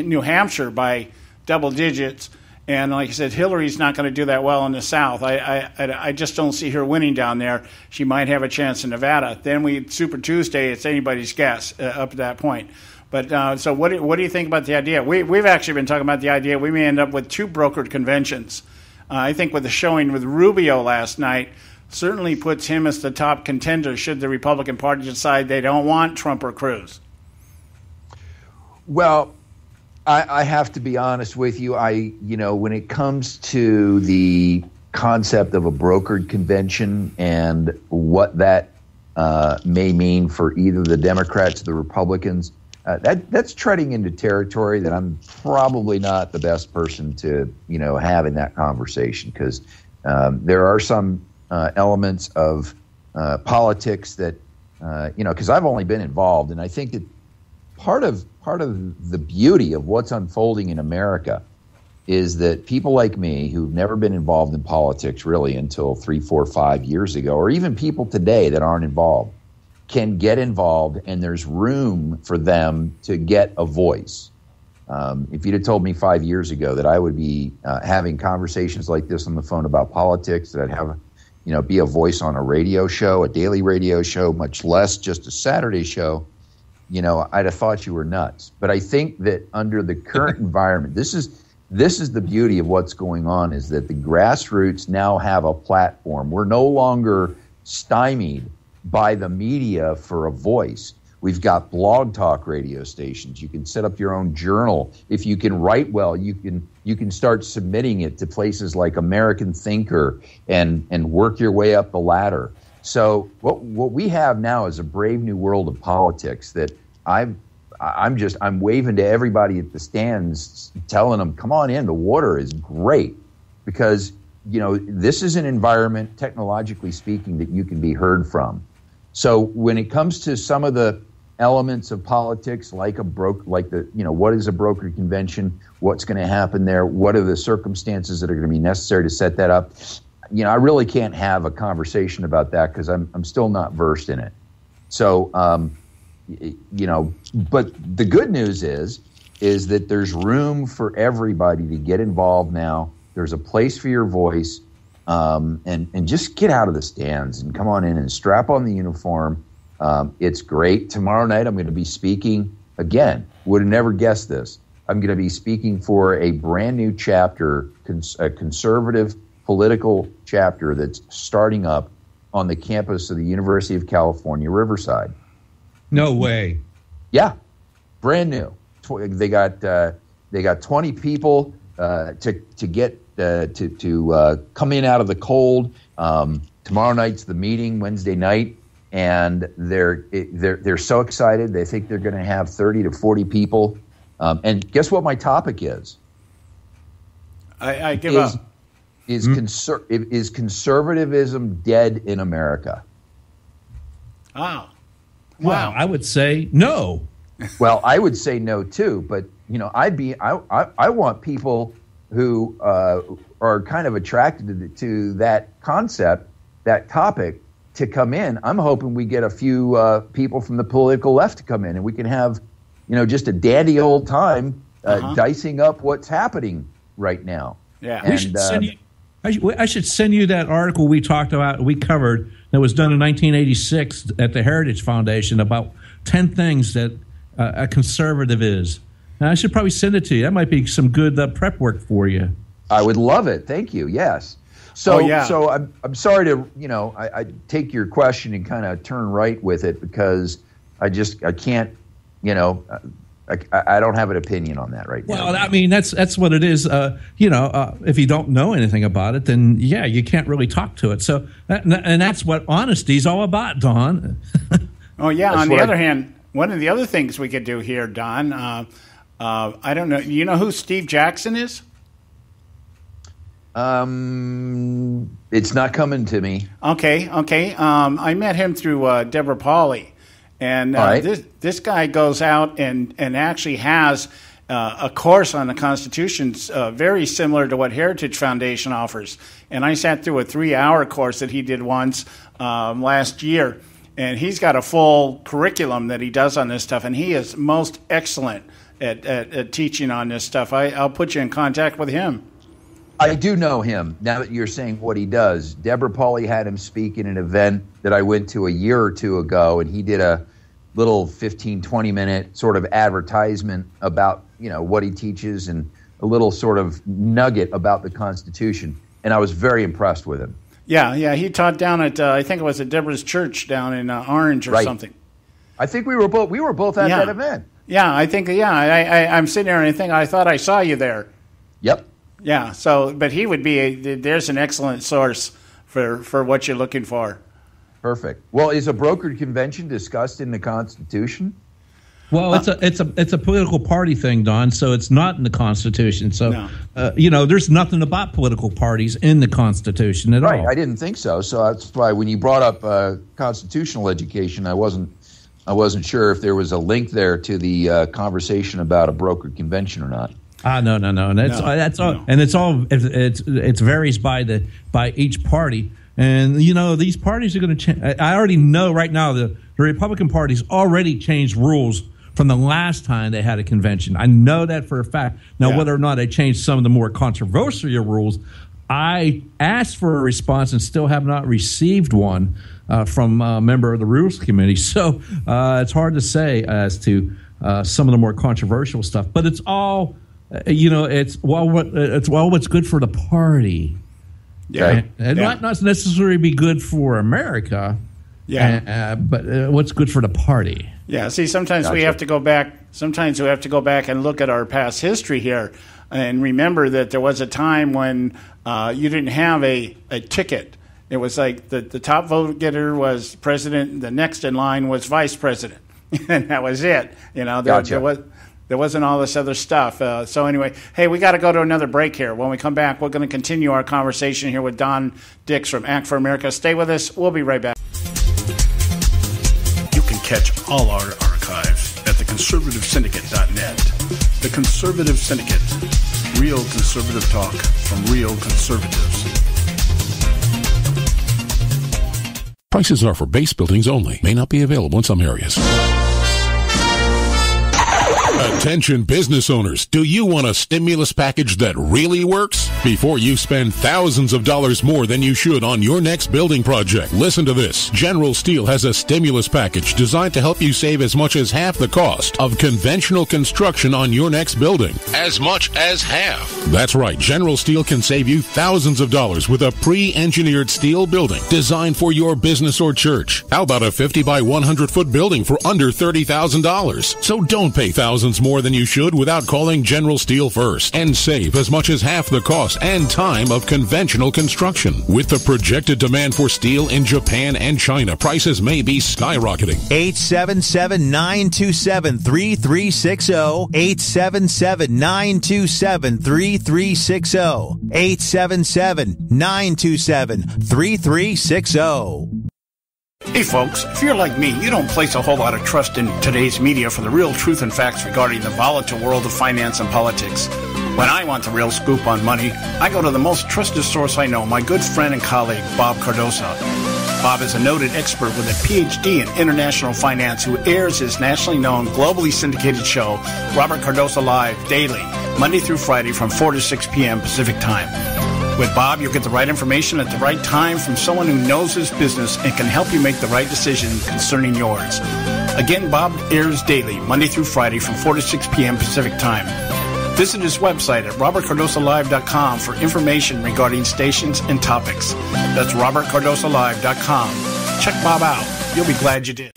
New Hampshire by double digits. And like I said, Hillary's not going to do that well in the South. I just don't see her winning down there. She might have a chance in Nevada. Then Super Tuesday, it's anybody's guess up to that point. But so what do you think about the idea? We've actually been talking about the idea we may end up with two brokered conventions. I think with the showing with Rubio last night certainly puts him as the top contender should the Republican Party decide they don't want Trump or Cruz. Well, I have to be honest with you. When it comes to the concept of a brokered convention and what that may mean for either the Democrats or the Republicans, that's treading into territory that I'm probably not the best person to, have in that conversation, because there are some elements of politics that, because I've only been involved, and I think that part of the beauty of what's unfolding in America is that people like me who've never been involved in politics really until 3, 4, 5 years ago, or even people today that aren't involved, can get involved, and there's room for them to get a voice. If you'd have told me 5 years ago that I would be having conversations like this on the phone about politics, that I'd have, be a voice on a radio show, a daily radio show, much less just a Saturday show, I'd have thought you were nuts. But I think that under the current environment, this is this is the beauty of what's going on, is that the grassroots now have a platform. We're no longer stymied by the media for a voice. We've got blog talk radio stations. You can set up your own journal. If you can write well, you can start submitting it to places like American Thinker and work your way up the ladder. So what we have now is a brave new world of politics that I'm waving to everybody at the stands, telling them, come on in, the water is great, because this is an environment, technologically speaking, that you can be heard from. So when it comes to some of the elements of politics, what is a brokered convention, what's going to happen there, what are the circumstances that are going to be necessary to set that up, I really can't have a conversation about that because I'm still not versed in it. So, but the good news is that there's room for everybody to get involved now. There's a place for your voice, and just get out of the stands and come on in and strap on the uniform. It's great. Tomorrow night I'm going to be speaking again. Would have never guessed this. I'm going to be speaking for a brand new chapter, a conservative political chapter that's starting up on the campus of the University of California, Riverside. No way. Yeah, brand new. They got 20 people to get to come in out of the cold. Tomorrow night's the meeting, Wednesday night, and they're so excited. They think they're going to have 30 to 40 people. And guess what my topic is? I give up. Is conservatism dead in America? Oh. Well, I would say no. Well, I would say no too, but I want people who are kind of attracted to that concept, that topic, to come in. I'm hoping we get a few people from the political left to come in, and we can have, just a dandy old time dicing up what's happening right now. Yeah, and, I should send you that article we talked about, we covered, that was done in 1986 at the Heritage Foundation about 10 things that a conservative is. And I should probably send it to you. That might be some good prep work for you. I would love it. Thank you. Yes. So, so I'm sorry to, I take your question and kind of turn right with it, because I can't, I don't have an opinion on that right now. Well, I mean, that's what it is. If you don't know anything about it, then yeah, you can't really talk to it. So, and that's what honesty is all about, Don. Oh yeah. On the other hand, one of the other things we could do here, Don. I don't know. You know who Steve Jackson is? It's not coming to me. Okay. I met him through Deborah Pauly. And this guy goes out and actually has a course on the Constitution very similar to what Heritage Foundation offers. And I sat through a 3-hour course that he did once last year. And he's got a full curriculum that he does on this stuff. And he is most excellent at teaching on this stuff. I'll put you in contact with him. I do know him, now that you're saying what he does. Deborah Pauly had him speak in an event that I went to a year or two ago, and he did a little 15, 20-minute sort of advertisement about, what he teaches and a little sort of nugget about the Constitution. And I was very impressed with him. Yeah, he taught down at, I think it was at Deborah's church down in Orange or something. I think we were both at that event. Yeah, I think, I'm sitting there and I thought I saw you there. Yep. Yeah, but he would be there's an excellent source for what you're looking for. Perfect. Well, is a brokered convention discussed in the Constitution? Well, it's a political party thing, Don. So it's not in the Constitution. So there's nothing about political parties in the Constitution at all. Right. I didn't think so. So that's why when you brought up constitutional education, I wasn't sure if there was a link there to the conversation about a brokered convention or not. No, and that's all. And it varies by each party. And these parties are going to change. I already know right now the Republican Party's already changed rules from the last time they had a convention. I know that for a fact. Now, whether or not they changed some of the more controversial rules, I asked for a response and still have not received one from a member of the Rules Committee. So it's hard to say as to some of the more controversial stuff. But it's all it's what's good for the party. Yeah. And not necessarily be good for America. Yeah. But what's good for the party. Yeah. See, sometimes we have to go back. Sometimes we have to go back and look at our past history here, and remember that there was a time when you didn't have a ticket. It was like the top vote getter was president. The next in line was vice president, and that was it. There wasn't all this other stuff. So anyway, hey, we got to go to another break here. When we come back, we're going to continue our conversation here with Don Dix from Act for America. Stay with us. We'll be right back. You can catch all our archives at theconservativesyndicate.net. The Conservative Syndicate. Real conservative talk from real conservatives. Prices are for base buildings only. May not be available in some areas. Attention business owners, do you want a stimulus package that really works? Before you spend thousands of dollars more than you should on your next building project, listen to this. General Steel has a stimulus package designed to help you save as much as half the cost of conventional construction on your next building. As much as half. That's right. General Steel can save you thousands of dollars with a pre-engineered steel building designed for your business or church. How about a 50 by 100 foot building for under $30,000? So don't pay thousands more than you should without calling General Steel first and save as much as half the cost and time of conventional construction. With the projected demand for steel in Japan and China, prices may be skyrocketing. 877-927-3360. 877-927-3360. 877-927-3360. Hey folks, if you're like me, you don't place a whole lot of trust in today's media for the real truth and facts regarding the volatile world of finance and politics. When I want the real scoop on money, I go to the most trusted source I know, my good friend and colleague, Bob Cardoso. Bob is a noted expert with a PhD in international finance who airs his nationally known, globally syndicated show, Robert Cardoso Live, daily, Monday through Friday from 4 to 6 p.m. Pacific Time. With Bob, you'll get the right information at the right time from someone who knows his business and can help you make the right decision concerning yours. Again, Bob airs daily, Monday through Friday from 4 to 6 p.m. Pacific Time. Visit his website at robertcardosolive.com for information regarding stations and topics. That's robertcardosolive.com. Check Bob out. You'll be glad you did.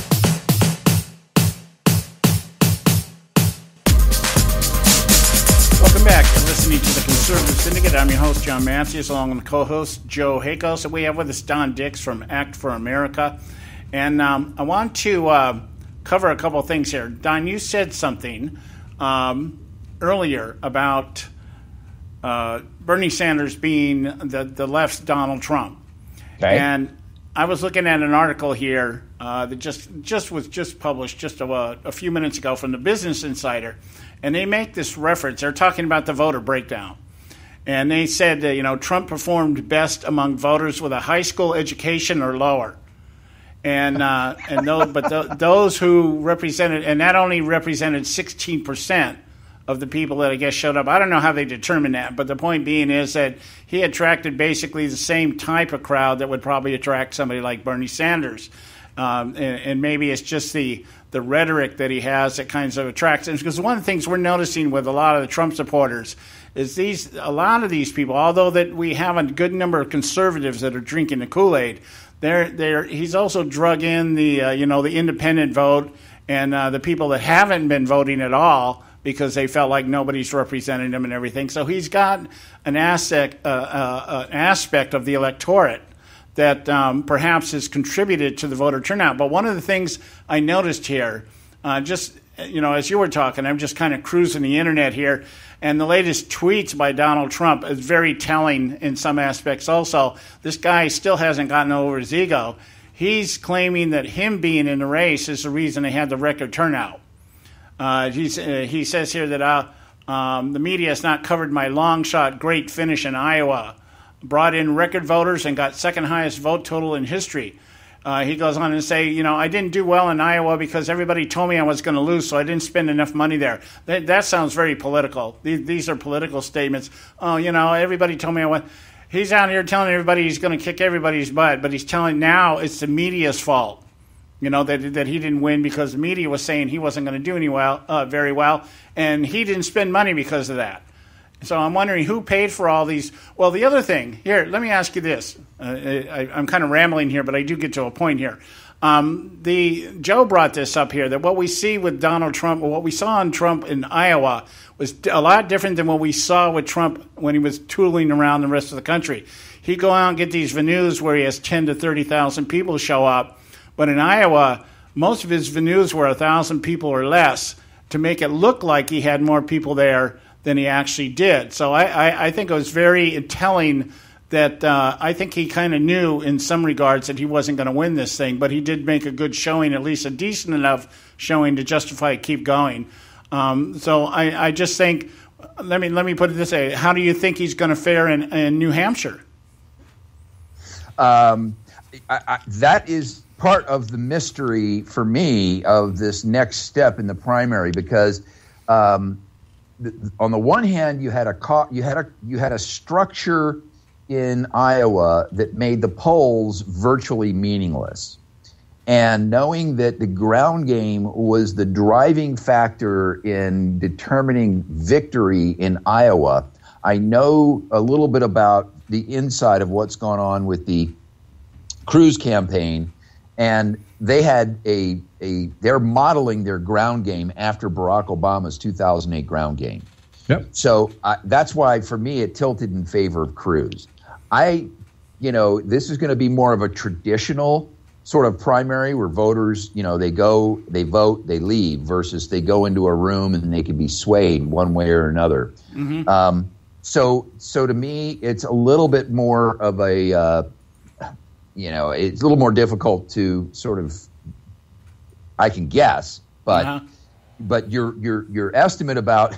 Welcome back. You're listening to the Conservative Syndicate. I'm your host, John Matthews, along with my co-host, Joe Hakos. And we have with us Don Dix from Act for America. And I want to cover a couple of things here. Don, you said something earlier about Bernie Sanders being the left's Donald Trump. Okay. And I was looking at an article here that just was published just a few minutes ago from the Business Insider. And they make this reference. They're talking about the voter breakdown. And they said that, Trump performed best among voters with a high school education or lower. And those who represented, and that only represented 16% of the people that I guess showed up. I don't know how they determined that, but the point being is that he attracted basically the same type of crowd that would probably attract somebody like Bernie Sanders. And maybe it's just the rhetoric that he has that kind of attracts him. Because one of the things we're noticing with a lot of the Trump supporters is a lot of these people, although that we have a good number of conservatives that are drinking the Kool-Aid, he's also drug in the independent vote and the people that haven't been voting at all because they felt like nobody's representing them and everything. So he's got an aspect of the electorate that perhaps has contributed to the voter turnout. But one of the things I noticed here, as you were talking, I'm just kind of cruising the internet here, and the latest tweets by Donald Trump is very telling in some aspects also. This guy still hasn't gotten over his ego. He's claiming that him being in the race is the reason they had the record turnout. He says here that the media has not covered my long shot great finish in Iowa. Brought in record voters and got second highest vote total in history. He goes on to say, I didn't do well in Iowa because everybody told me I was going to lose, so I didn't spend enough money there. That sounds very political. These are political statements. Oh, everybody told me I went. He's out here telling everybody he's going to kick everybody's butt, but he's telling now it's the media's fault that he didn't win because the media was saying he wasn't going to do very well, and he didn't spend money because of that. So I'm wondering who paid for all these. Well, the other thing here, let me ask you this. I'm kind of rambling here, but I do get to a point here. Joe brought this up here, that what we see with Donald Trump, or what we saw on Trump in Iowa, was a lot different than what we saw with Trump when he was tooling around the rest of the country. He'd go out and get these venues where he has 10 to 30,000 people show up. But in Iowa, most of his venues were 1,000 people or less to make it look like he had more people there than he actually did. So I think it was very telling that I think he kind of knew in some regards that he wasn't going to win this thing, but he did make a good showing, at least a decent enough showing to justify keep going. So I just think, let me put it this way: how do you think he's going to fare in New Hampshire? That is part of the mystery for me of this next step in the primary, because on the one hand you had a structure in Iowa that made the polls virtually meaningless, and knowing that the ground game was the driving factor in determining victory in Iowa, I know a little bit about the inside of what's gone on with the Cruz campaign, and they had they're modeling their ground game after Barack Obama's 2008 ground game. Yep. So that's why, for me, it tilted in favor of Cruz. This is going to be more of a traditional sort of primary where voters, they go, they vote, they leave, versus they go into a room and they can be swayed one way or another. Mm-hmm. So to me, it's a little bit more of a, it's a little more difficult to sort of, I can guess, but but your estimate about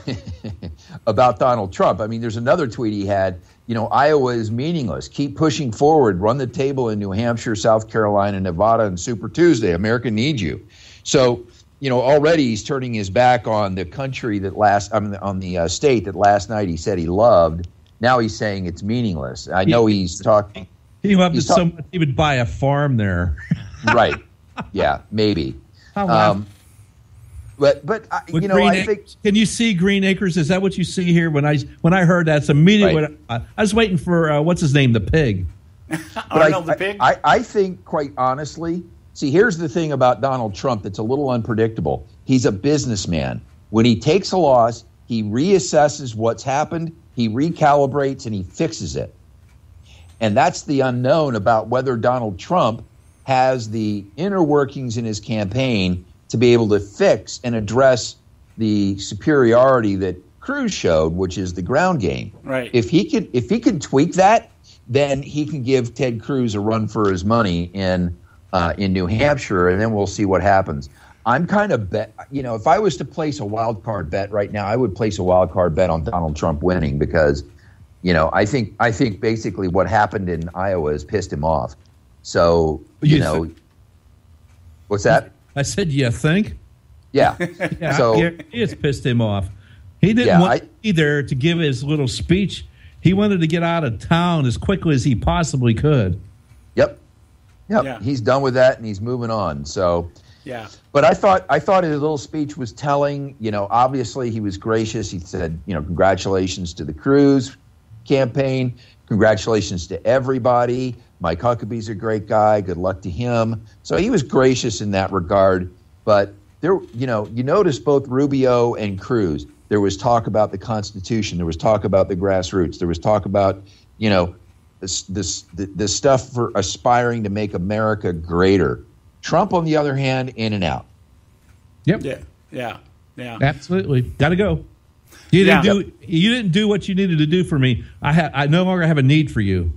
about Donald Trump. I mean, there's another tweet he had. Iowa is meaningless. Keep pushing forward. Run the table in New Hampshire, South Carolina, Nevada, and Super Tuesday. America needs you. So, already he's turning his back on the country on the state that last night he said he loved. Now he's saying it's meaningless. I know he's talking. He loved it so much he would buy a farm there. Right. Yeah, maybe. But I think. Can you see Green Acres? Is that what you see here? When I heard that, it's immediately right. I was waiting for what's his name, the pig. Arnold the pig. I think, quite honestly, see, here's the thing about Donald Trump that's a little unpredictable. He's a businessman. When he takes a loss, he reassesses what's happened, he recalibrates, and he fixes it. And that's the unknown about whether Donald Trump has the inner workings in his campaign to be able to fix and address the superiority that Cruz showed, which is the ground game. Right. If he could tweak that, then he can give Ted Cruz a run for his money in New Hampshire, and then we'll see what happens. I'm kind of if I was to place a wild card bet right now, I would place a wild card bet on Donald Trump winning, because I think basically what happened in Iowa has pissed him off. So what's that? I said, you think? Yeah. Yeah. So it's pissed him off. He didn't want either to give his little speech. He wanted to get out of town as quickly as he possibly could. Yep. Yeah. He's done with that and he's moving on. So yeah. But I thought his little speech was telling. Obviously he was gracious. He said, congratulations to the Cruz campaign. Congratulations to everybody. Mike Huckabee's a great guy. Good luck to him. So he was gracious in that regard. But there, you notice both Rubio and Cruz, there was talk about the Constitution. There was talk about the grassroots. There was talk about, the stuff for aspiring to make America greater. Trump, on the other hand, in and out. Yep. Yeah. Absolutely. Got to go. You didn't do what you needed to do for me. I no longer have a need for you.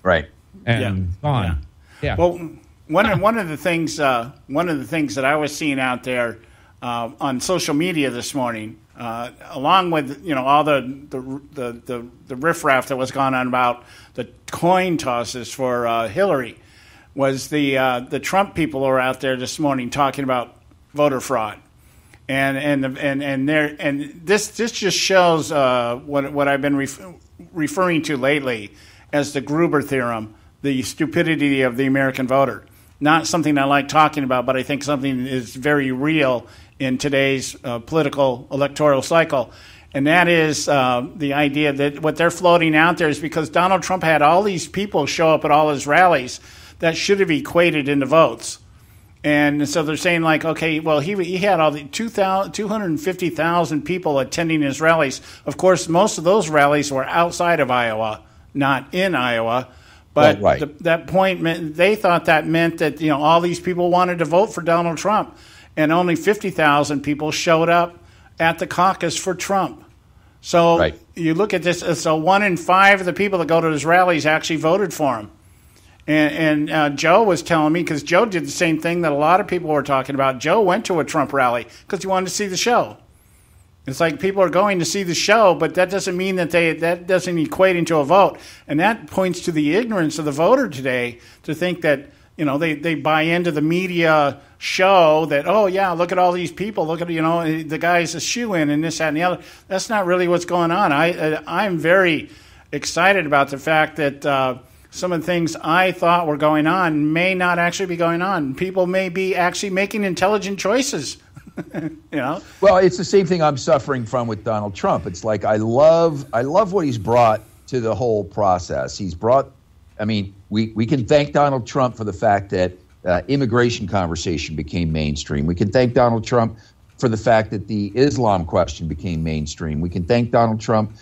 Right. And gone. Yeah. Well, one of the things that I was seeing out there on social media this morning, along with all the riffraff that was going on about the coin tosses for Hillary, was the Trump people who are out there this morning talking about voter fraud. And this just shows what I've been referring to lately as the Gruber theorem, the stupidity of the American voter. not something I like talking about, but I think something is very real in today's political electoral cycle. And that is the idea that what they're floating out there is because Donald Trump had all these people show up at all his rallies that should have equated into votes. And so they're saying, like, okay, well, he had all the 250,000 people attending his rallies. Of course, most of those rallies were outside of Iowa, not in Iowa. But that point meant, they thought that meant that, you know, all these people wanted to vote for Donald Trump, and only 50,000 people showed up at the caucus for Trump. So you look at this, so 1 in 5 of the people that go to his rallies actually voted for him. And Joe was telling me, because Joe did the same thing that a lot of people were talking about. Joe went to a Trump rally because he wanted to see the show. It's like people are going to see the show, but that doesn't mean that that doesn't equate into a vote. And that points to the ignorance of the voter today to think that, you know, they buy into the media show that, oh, yeah, look at all these people. Look at, you know, the guy's a shoo-in and this, that, and the other. That's not really what's going on. I'm very excited about the fact that some of the things I thought were going on may not actually be going on. People may be actually making intelligent choices. You know? Well, it's the same thing I'm suffering from with Donald Trump. It's like I love what he's brought to the whole process. He's brought, I mean, we can thank Donald Trump for the fact that immigration conversation became mainstream. We can thank Donald Trump for the fact that the Islam question became mainstream. We can thank Donald Trump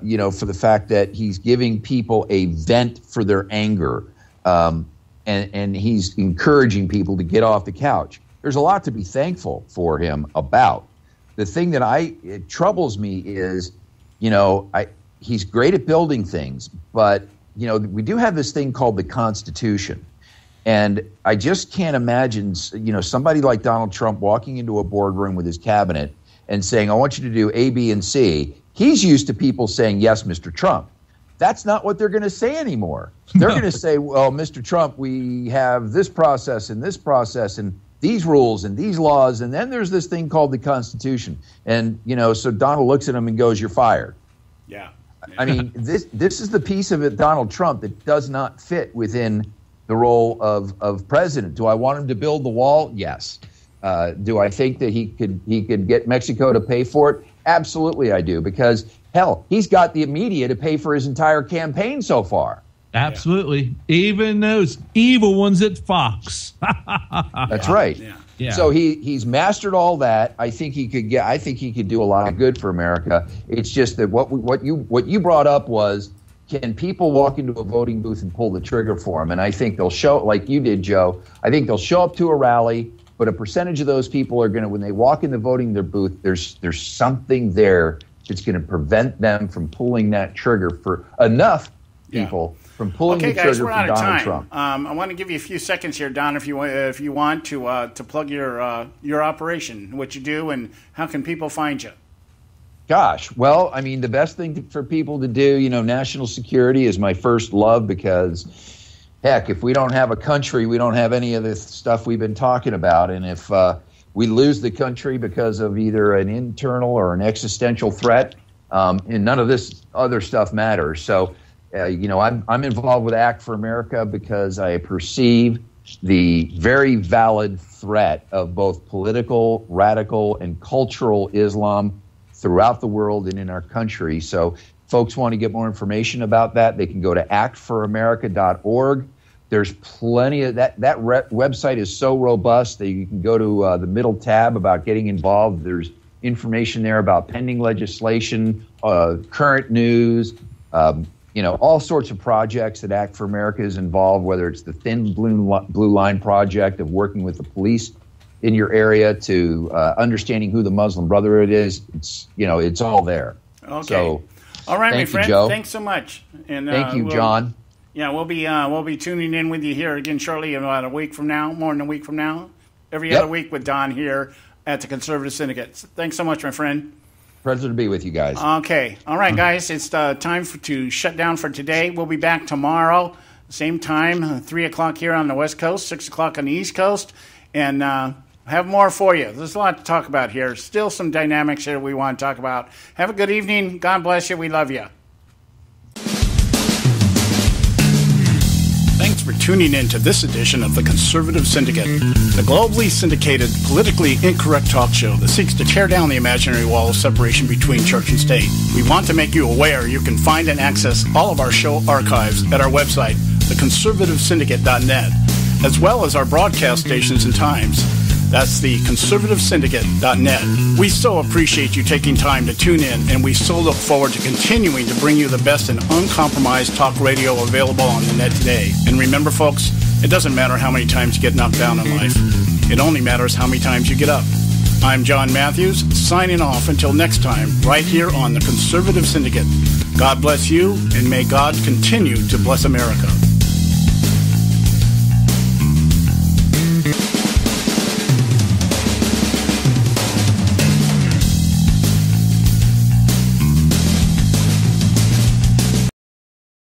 you know, for the fact that he's giving people a vent for their anger, and he's encouraging people to get off the couch. There's a lot to be thankful for him about. The thing that it troubles me is, you know, he's great at building things, but, you know, we do have this thing called the Constitution. And I just can't imagine, you know, somebody like Donald Trump walking into a boardroom with his cabinet and saying, I want you to do A, B, and C. He's used to people saying, yes, Mr. Trump. That's not what they're going to say anymore. They're going to say, well, Mr. Trump, we have this process and these rules and these laws, and then there's this thing called the Constitution. And, you know, so Donald looks at him and goes, you're fired. Yeah. I mean, this is the piece of it, Donald Trump, that does not fit within the role of president. Do I want him to build the wall? Yes. Do I think that he could get Mexico to pay for it? Absolutely I do, because, hell, he's got the media to pay for his entire campaign so far. Absolutely. Even those evil ones at Fox. That's right. Yeah. So he's mastered all that. I think he could do a lot of good for America. It's just that what you brought up was, can people walk into a voting booth and pull the trigger for him? And I think they'll show, like you did, Joe. I think they'll show up to a rally, but a percentage of those people are going to, when they walk in the voting booth, there's something there that's going to prevent them from pulling that trigger for enough people from pulling the trigger for Donald Trump. I want to give you a few seconds here, Don, if you want to plug your operation, what you do, and how can people find you. Gosh, well, I mean, the best thing for people to do, you know, national security is my first love, because, heck, if we don't have a country, we don't have any of the stuff we've been talking about. And if we lose the country because of either an internal or an existential threat, and none of this other stuff matters. So, you know, I'm involved with Act for America because I perceive the very valid threat of both political, radical, and cultural Islam throughout the world and in our country. So folks want to get more information about that, they can go to actforamerica.org. There's plenty of that. That website is so robust that you can go to the middle tab about getting involved. There's information there about pending legislation, current news, you know, all sorts of projects that Act for America is involved, whether it's the Thin Blue Line project of working with the police in your area to understanding who the Muslim Brotherhood is. It's, you know, it's all there. Okay. So, all right, my friend. Joe. Thanks so much. And thank you, John. Yeah, we'll be tuning in with you here again shortly, about a week from now, more than a week from now, every other week with Don here at the Conservative Syndicate. Thanks so much, my friend. Pleasure to be with you guys. Okay. All right, guys. It's time to shut down for today. We'll be back tomorrow, same time, 3 o'clock here on the West Coast, 6 o'clock on the East Coast, and have more for you. There's a lot to talk about here. Still some dynamics here we want to talk about. Have a good evening. God bless you. We love you. Thanks for tuning in to this edition of the Conservative Syndicate, the globally syndicated, politically incorrect talk show that seeks to tear down the imaginary wall of separation between church and state. We want to make you aware you can find and access all of our show archives at our website, theconservativesyndicate.net, as well as our broadcast stations and times. That's the conservativesyndicate.net. We so appreciate you taking time to tune in, and we so look forward to continuing to bring you the best and uncompromised talk radio available on the net today. And remember, folks, it doesn't matter how many times you get knocked down in life. It only matters how many times you get up. I'm John Matthews, signing off until next time, right here on the Conservative Syndicate. God bless you, and may God continue to bless America.